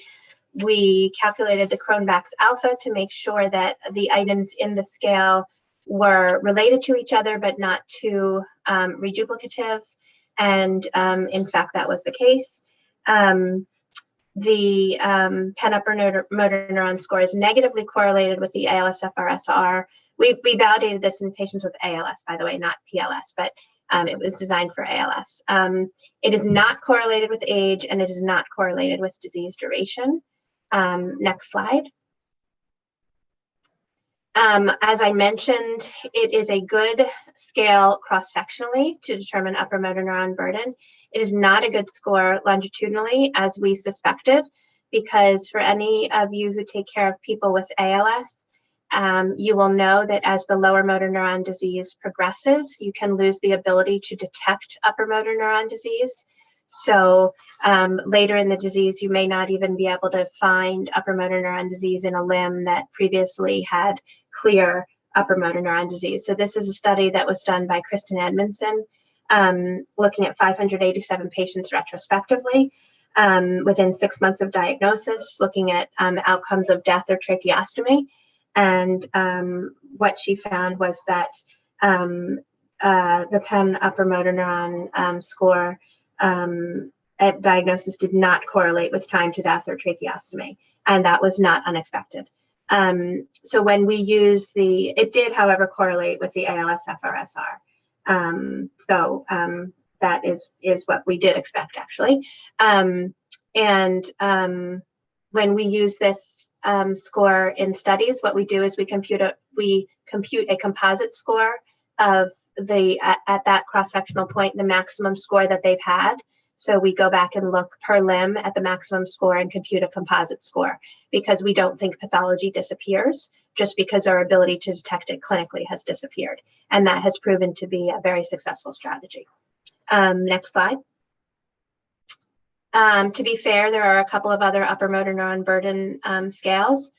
We calculated the Cronbach's alpha to make sure that the items in the scale were related to each other, but not too reduplicative. And in fact, that was the case. The Penn Upper Motor Neuron Score is negatively correlated with the ALSFRS-R. We validated this in patients with ALS, by the way, not PLS, but it was designed for ALS. It is not correlated with age, and it is not correlated with disease duration. Next slide. As I mentioned, it is a good scale cross-sectionally to determine upper motor neuron burden. It is not a good score longitudinally, as we suspected, because for any of you who take care of people with ALS, you will know that as the lower motor neuron disease progresses, you can lose the ability to detect upper motor neuron disease. So later in the disease, you may not even be able to find upper motor neuron disease in a limb that previously had clear upper motor neuron disease. So this is a study that was done by Kristen Edmondson, looking at 587 patients retrospectively within 6 months of diagnosis, looking at outcomes of death or tracheostomy. And what she found was that the Penn upper motor neuron score at diagnosis did not correlate with time to death or tracheostomy, and that was not unexpected. So when we use it did, however, correlate with the ALS FRSR. That is what we did expect, actually. When we use this score in studies, what we do is we compute a composite score of at that cross-sectional point, the maximum score that they've had. So we go back and look per limb at the maximum score and compute a composite score, because we don't think pathology disappears just because our ability to detect it clinically has disappeared. And that has proven to be a very successful strategy. Next slide. To be fair, there are a couple of other upper motor neuron burden scales.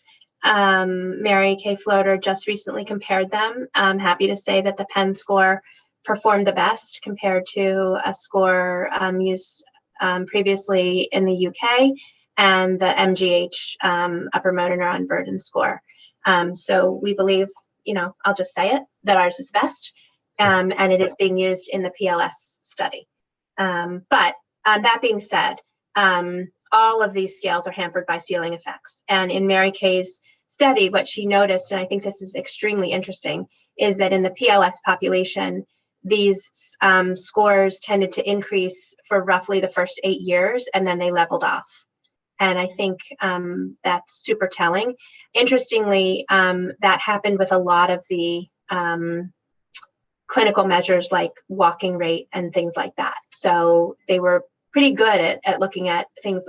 Mary Kay Floater just recently compared them. I'm happy to say that the Penn score performed the best compared to a score used previously in the UK, and the MGH upper motor neuron burden score. So we believe, I'll just say it, that ours is best, and it is being used in the PLS study. But that being said, all of these scales are hampered by ceiling effects. And in Mary Kay's study, what she noticed, and I think this is extremely interesting, is that in the PLS population, these scores tended to increase for roughly the first 8 years, and then they leveled off. And I think that's super telling. Interestingly, that happened with a lot of the clinical measures like walking rate and things like that. So they were pretty good at looking at things,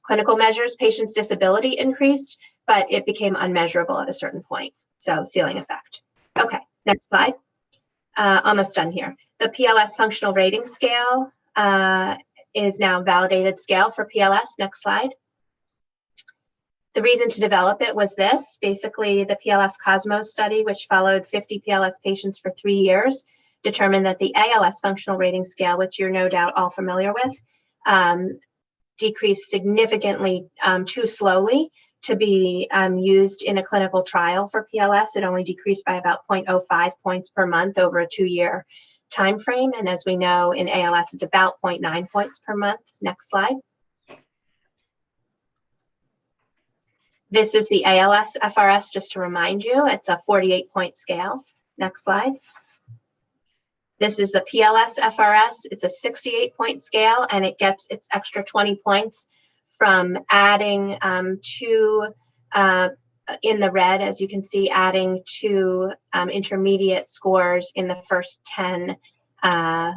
clinical measures. Patients' disability increased, but it became unmeasurable at a certain point. So ceiling effect. Okay, next slide. Almost done here. The PLS functional rating scale is now a validated scale for PLS. Next slide. The reason to develop it was this. Basically, the PLS Cosmos study, which followed 50 PLS patients for 3 years, determined that the ALS functional rating scale, which you're no doubt all familiar with, decreased significantly too slowly to be used in a clinical trial for PLS. It only decreased by about 0.05 points per month over a 2-year time frame. And as we know, in ALS, it's about 0.9 points per month. Next slide. This is the ALS FRS, just to remind you. It's a 48-point scale. Next slide. This is the PLS FRS. It's a 68-point scale, and it gets its extra 20 points from adding in the red, as you can see, adding 2 intermediate scores in the first 10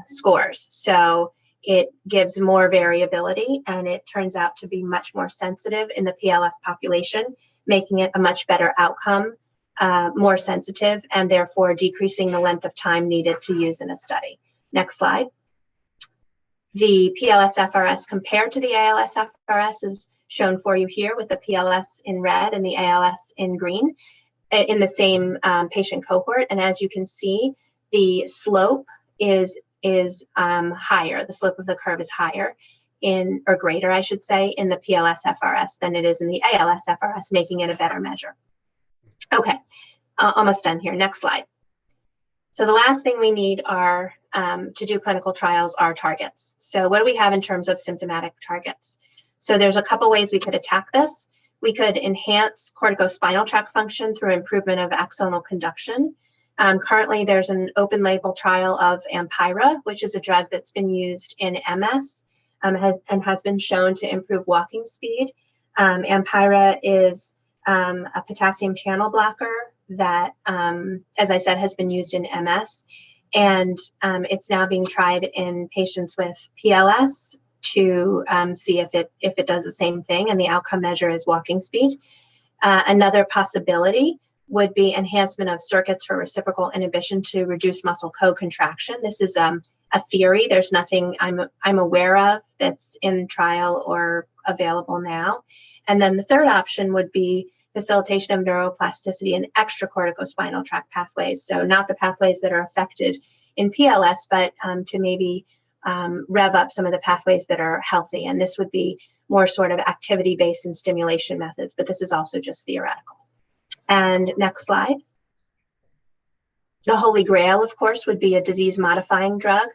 scores. So it gives more variability, and it turns out to be much more sensitive in the PLS population, making it a much better outcome, more sensitive, and therefore decreasing the length of time needed to use in a study. Next slide. The PLS FRS compared to the ALS FRS is shown for you here, with the PLS in red and the ALS in green in the same patient cohort. And as you can see, the slope is higher. The slope of the curve is higher or greater, I should say, in the PLS FRS than it is in the ALS FRS, making it a better measure. Okay, almost done here. Next slide. So the last thing we need are to do clinical trials are targets. So what do we have in terms of symptomatic targets? So there's a couple ways we could attack this. We could enhance corticospinal tract function through improvement of axonal conduction. Currently, there's an open label trial of Ampyra, which is a drug that's been used in MS and has been shown to improve walking speed. Ampyra is a potassium channel blocker that, as I said, has been used in MS. And it's now being tried in patients with PLS to see if it does the same thing. And the outcome measure is walking speed. Another possibility would be enhancement of circuits for reciprocal inhibition to reduce muscle co-contraction. This is a theory. There's nothing I'm aware of that's in trial or available now. And then the third option would be facilitation of neuroplasticity in extracorticospinal tract pathways. So not the pathways that are affected in PLS, but to maybe rev up some of the pathways that are healthy. And this would be more sort of activity-based and stimulation methods, but this is also just theoretical. And next slide. The Holy Grail, of course, would be a disease-modifying drug.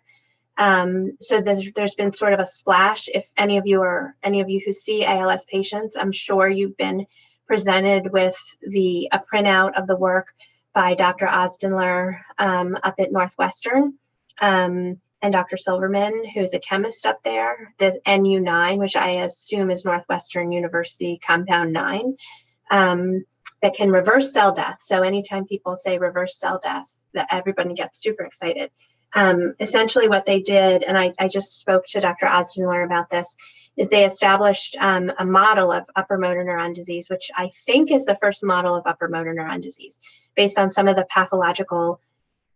So there's been sort of a splash. If any of you who see ALS patients, I'm sure you've been presented with a printout of the work by Dr. Osdenler up at Northwestern, and Dr. Silverman, who's a chemist up there. There's NU9, which I assume is Northwestern University Compound 9, that can reverse cell death. So anytime people say reverse cell death, that everybody gets super excited. Essentially what they did, and I just spoke to Dr. Osdenler about this, is they established a model of upper motor neuron disease, which I think is the first model of upper motor neuron disease, based on some of the pathological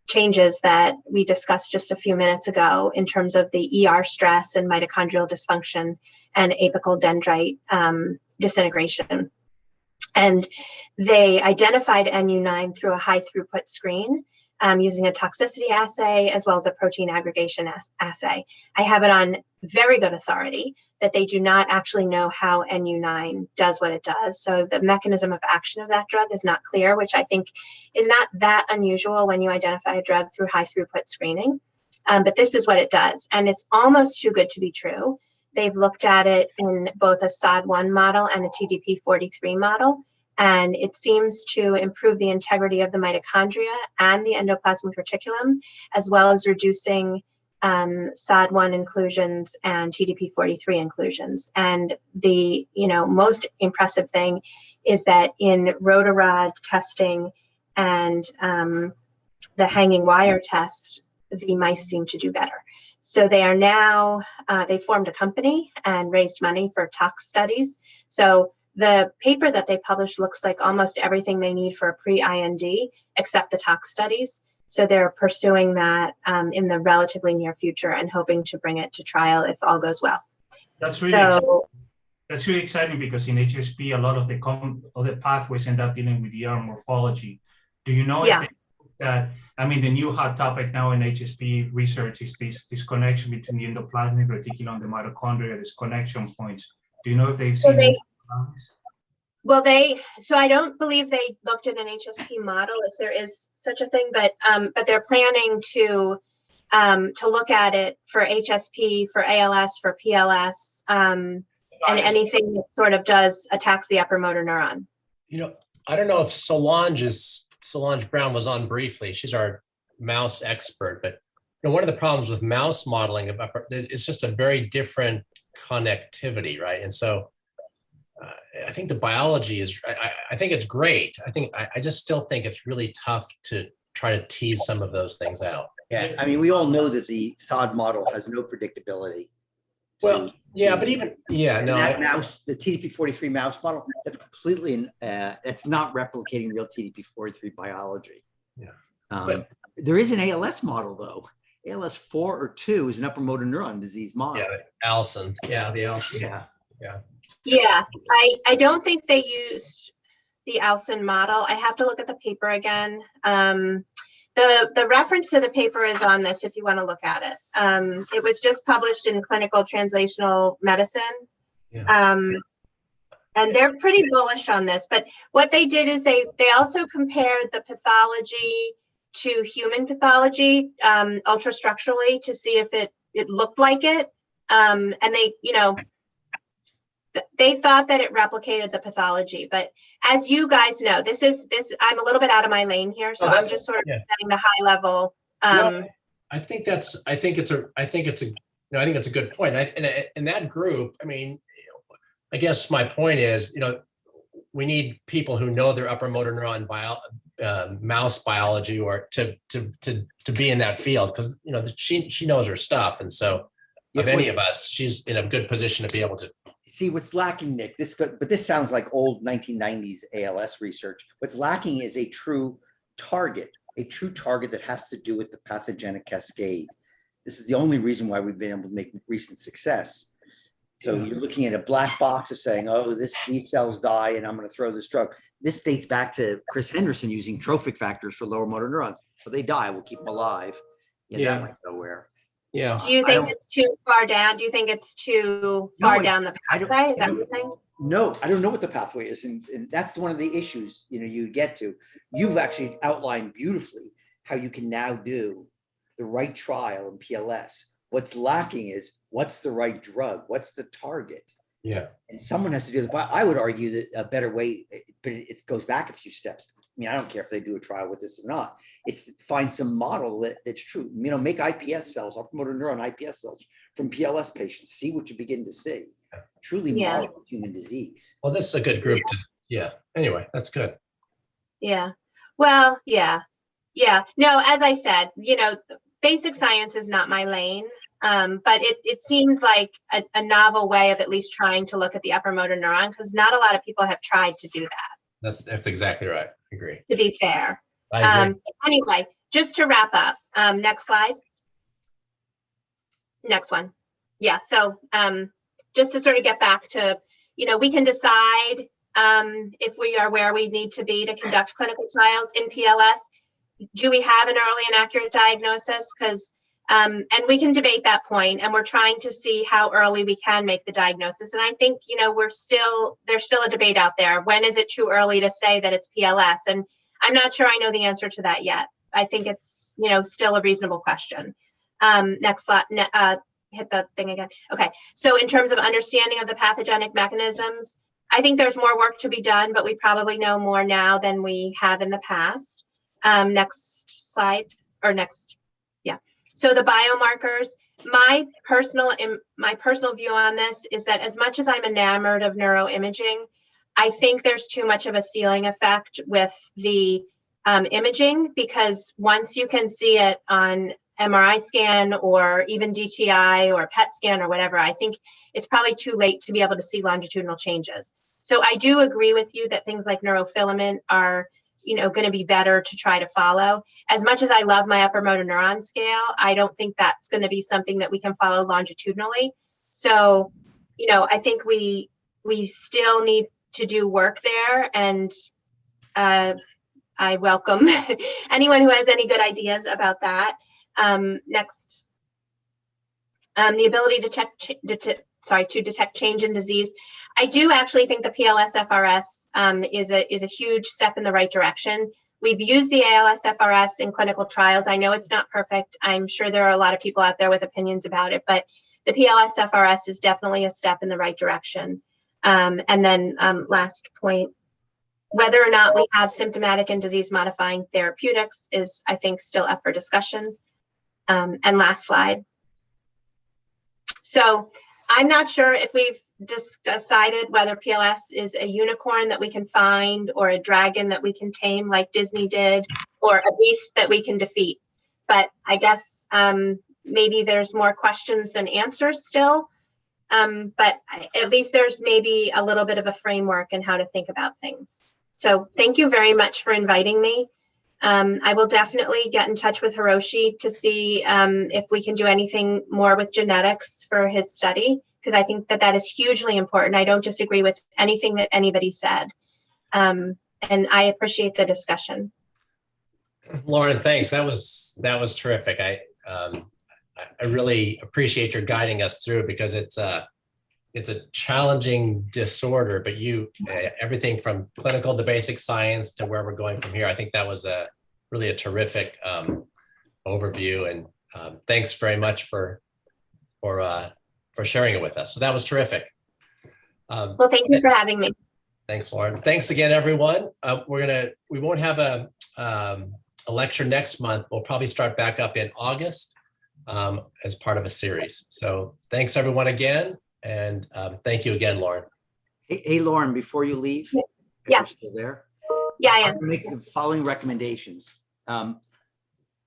changes that we discussed just a few minutes ago in terms of the ER stress and mitochondrial dysfunction and apical dendrite disintegration. And they identified NU9 through a high throughput screen using a toxicity assay as well as a protein aggregation assay. I have it on very good authority that they do not actually know how NU9 does what it does. So the mechanism of action of that drug is not clear, which I think is not that unusual when you identify a drug through high throughput screening. But this is what it does. And it's almost too good to be true. They've looked at it in both a SOD1 model and a TDP43 model, and it seems to improve the integrity of the mitochondria and the endoplasmic reticulum, as well as reducing SOD1 inclusions and TDP43 inclusions. And the most impressive thing is that in rotarod testing and the hanging wire test, the mice seem to do better. So they are now, they formed a company and raised money for tox studies. So the paper that they published looks like almost everything they need for a pre-IND, except the tox studies. So they're pursuing that in the relatively near future and hoping to bring it to trial if all goes well. That's really exciting because in HSP, a lot of the pathways end up dealing with ER morphology. Do you know if that, I mean, the new hot topic now in HSP research is this connection between the endoplasmic reticulum and the mitochondria, this connection points. Do you know if they've seen so I don't believe they looked at an HSP model, if there is such a thing, but they're planning to look at it for HSP, for ALS, for PLS, and anything that sort of attacks the upper motor neuron. I don't know if Solange Brown was on briefly. She's our mouse expert, but one of the problems with mouse modeling of it's just a very different connectivity, right? And so I think the biology is, I think it's great. I just still think it's really tough to try to tease some of those things out. Yeah, I mean, we all know that the SOD model has no predictability. Well, yeah, but even, yeah, no. That mouse, the TDP43 mouse model, that's completely, it's not replicating real TDP43 biology. Yeah. But there is an ALS model though. ALS 4 or 2 is an upper motor neuron disease model. Yeah, Alison. Yeah, the Alison. Yeah. Yeah, I don't think they used the Alison model. I have to look at the paper again. The reference to the paper is on this if you want to look at it. It was just published in Clinical Translational Medicine. Yeah. And they're pretty bullish on this. But what they did is they also compared the pathology to human pathology ultrastructurally to see if it looked like it. And they thought that it replicated the pathology, but as you guys know, this I'm a little bit out of my lane here, so I'm just sort of setting the high level. No, I think it's a good point. In that group, I mean, I guess my point is, we need people who know their upper motor neuron mouse biology or to be in that field, because she knows her stuff, and so of any of us, she's in a good position to be able to see what's lacking, Nick. But this sounds like old 1990s ALS research. What's lacking is a true target that has to do with the pathogenic cascade. This is the only reason why we've been able to make recent success. So you're looking at a black box of saying, oh, these cells die and I'm going to throw this drug. This dates back to Chris Henderson using trophic factors for lower motor neurons. But they die, we'll keep them alive. That went nowhere. Yeah. Do you think it's too far down? Do you think it's too far down the pathway? Is that what you're saying? No, I don't know what the pathway is. And that's one of the issues, you get to. You've actually outlined beautifully how you can now do the right trial in PLS. What's lacking is what's the right drug? What's the target? Yeah. And someone has to do but I would argue that a better way, but it goes back a few steps. I mean, I don't care if they do a trial with this or not. It's to find some model that's true. Make IPS cells, upper motor neuron IPS cells from PLS patients. See what you begin to see. Truly model human disease. Well, this is a good group to, anyway, that's good. Yeah. Well, yeah. No, as I said, basic science is not my lane. But it seems like a novel way of at least trying to look at the upper motor neuron, because not a lot of people have tried to do that. That's exactly right. I agree. To be fair. I agree. Anyway, just to wrap up, next slide. Next one. Yeah. So just to sort of get back to, we can decide if we are where we need to be to conduct clinical trials in PLS. Do we have an early and accurate diagnosis? Because and we can debate that point, and we're trying to see how early we can make the diagnosis. And I think, there's still a debate out there. When is it too early to say that it's PLS? And I'm not sure I know the answer to that yet. I think it's, still a reasonable question. Next slide, hit the thing again. Okay, so in terms of understanding of the pathogenic mechanisms, I think there's more work to be done, but we probably know more now than we have in the past. Next slide, or next, So the biomarkers, my personal view on this is that as much as I'm enamored of neuroimaging, I think there's too much of a ceiling effect with the imaging, because once you can see it on MRI scan or even DTI or PET scan or whatever, I think it's probably too late to be able to see longitudinal changes. So I do agree with you that things like neurofilament are going to be better to try to follow. As much as I love my upper motor neuron scale, I don't think that's going to be something that we can follow longitudinally. So, I think we still need to do work there, and I welcome anyone who has any good ideas about that. Next, the ability to detect change in disease. I do actually think the PLS FRS is a huge step in the right direction. We've used the ALS FRS in clinical trials. I know it's not perfect. I'm sure there are a lot of people out there with opinions about it, but the PLS FRS is definitely a step in the right direction. And then last point, whether or not we have symptomatic and disease modifying therapeutics is, I think, still up for discussion. And last slide. So I'm not sure if we've decided whether PLS is a unicorn that we can find, or a dragon that we can tame like Disney did, or a beast that we can defeat. But I guess maybe there's more questions than answers still. But at least there's maybe a little bit of a framework in how to think about things. So thank you very much for inviting me. I will definitely get in touch with Hiroshi to see if we can do anything more with genetics for his study, because I think that is hugely important. I don't disagree with anything that anybody said. And I appreciate the discussion. Lauren, thanks. That was terrific. I really appreciate your guiding us through, because it's a challenging disorder, but everything from clinical to basic science to where we're going from here. I think that was really a terrific overview, and thanks very much for sharing it with us. So that was terrific. Well, thank you for having me. Thanks, Lauren. Thanks again, everyone. We won't have a lecture next month. We'll probably start back up in August as part of a series. So thanks everyone again. And thank you again, Lauren. Hey, Lauren, before you leave, if yeah, you're still there, Yeah, I I am. would make the following recommendations.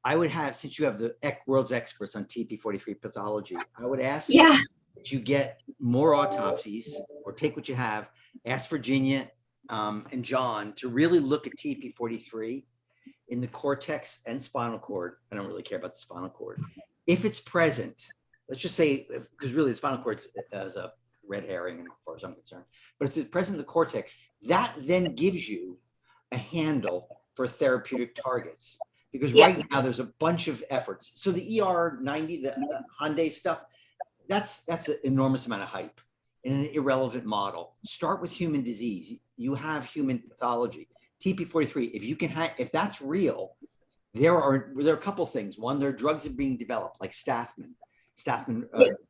I would have, since you have the world's experts on TP43 pathology, I would ask Yeah. that you get more autopsies or take what you have, ask Virginia and John to really look at TP43 in the cortex and spinal cord. I don't really care about the spinal cord. If it's present, let's just say, because really the spinal cord is a red herring as far as I'm concerned, but if it's present in the cortex, that then gives you a handle for therapeutic targets. Because right now there's a bunch of efforts. So the ER90, the Hyundai stuff, that's an enormous amount of hype in an irrelevant model. Start with human disease. You have human pathology. TP43, if you can if that's real, there are a couple things. One, there are drugs that are being developed, like Stathman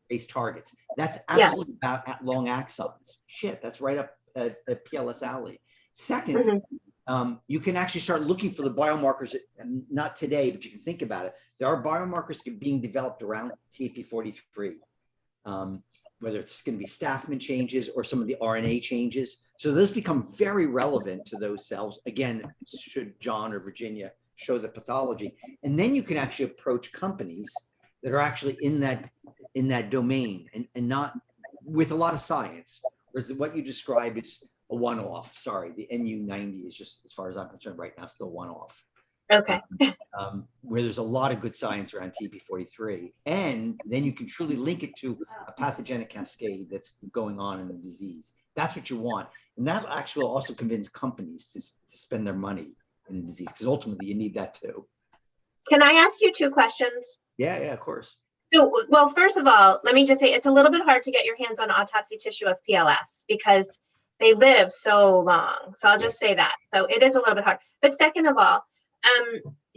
based targets. That's absolutely about long axons. Shit, that's right up at PLS alley. Second, you can actually start looking for the biomarkers, not today, but you can think about it. There are biomarkers being developed around TP43, whether it's going to be Stathman changes or some of the RNA changes. So those become very relevant to those cells. Again, should John or Virginia show the pathology. And then you can actually approach companies that are actually in that domain and not with a lot of science. Whereas what you described is a one-off. Sorry, the NU90 is just, as far as I'm concerned right now, still one-off. Okay. Where there's a lot of good science around TP43. And then you can truly link it to a pathogenic cascade that's going on in the disease. That's what you want. And that actually will also convince companies to spend their money in the disease, because ultimately you need that too. Can I ask you 2 questions? Yeah, of course. So, well, first of all, let me just say it's a little bit hard to get your hands on autopsy tissue of PLS because they live so long. So I'll just say that. So it is a little bit hard. But second of all,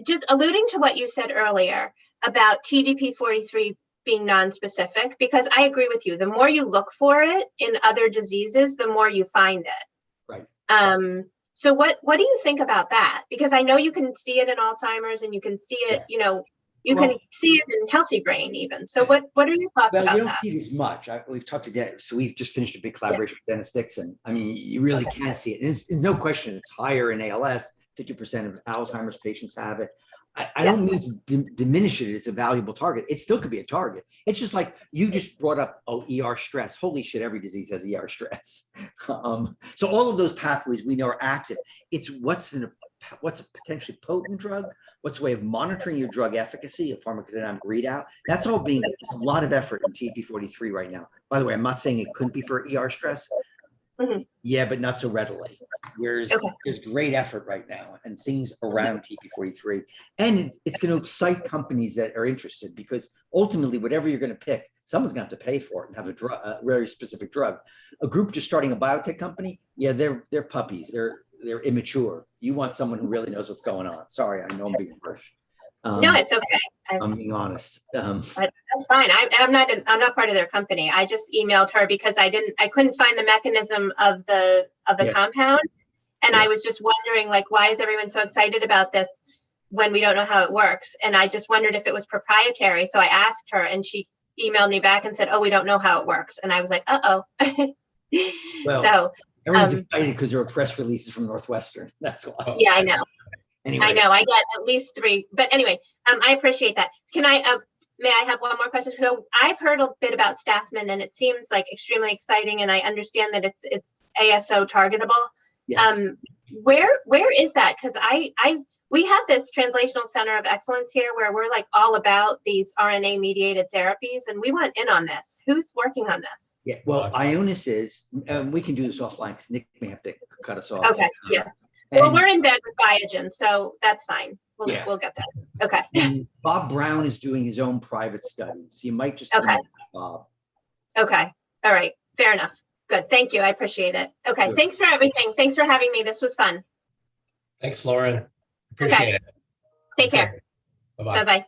just alluding to what you said earlier about TDP43 being non-specific, because I agree with you. The more you look for it in other diseases, the more you find it. Right. So what do you think about that? Because I know you can see it in Alzheimer's and you can see it, you can see it in healthy brain even. So what are your thoughts about that? Well, you don't see it as much. We've talked to Dennis, so we've just finished a big collaboration with Dennis Dixon. I mean, you really can't see it. And it's no question, it's higher in ALS. 50% of Alzheimer's patients have it. I don't mean to diminish it as a valuable target. It still could be a target. It's just like you just brought up, ER stress. Holy shit, every disease has ER stress. So all of those pathways we know are active. It's what's a potentially potent drug, what's a way of monitoring your drug efficacy, a pharmacodynamic readout. That's all being a lot of effort in TP43 right now. By the way, I'm not saying it couldn't be for ER stress. Yeah, but not so readily. There's great effort right now and things around TP43. And it's going to excite companies that are interested, because ultimately, whatever you're going to pick, someone's going to have to pay for it and have a very specific drug. A group just starting a biotech company, they're puppies. They're immature. You want someone who really knows what's going on. Sorry, I know I'm being harsh. No, it's okay. I'm being honest. That's fine. I'm not part of their company. I just emailed her because I couldn't find the mechanism of the compound, and I was just wondering, like, why is everyone so excited about this when we don't know how it works? And I just wondered if it was proprietary. So I asked her, and she emailed me back and said, "Oh, we don't know how it works." And I was like, "Uh-oh." Well, so everyone's excited because there are press releases from Northwestern. That's why. Yeah, I know. Anyway. I know. I get at least 3. But anyway, I appreciate that. May I have one more question? So I've heard a bit about Stathman, and it seems like extremely exciting, and I understand that it's ASO targetable. Yes. Where is that? Because we have this translational center of excellence here where we're like all about these RNA mediated therapies, and we want in on this. Who's working on this? Yeah. Well, Ionis is. We can do this offline because Nick may have to cut us off. Okay. Yeah. Well, we're in bed with Biogen, so that's fine. We'll get that. Okay. And Bob Brown is doing his own private studies. So you might just Bob. Okay. All right. Fair enough. Good. Thank you. I appreciate it. Okay. Sure. Thanks for everything. Thanks for having me. This was fun. Thanks, Lauren. Appreciate it. Take care. Bye-bye. Bye-bye.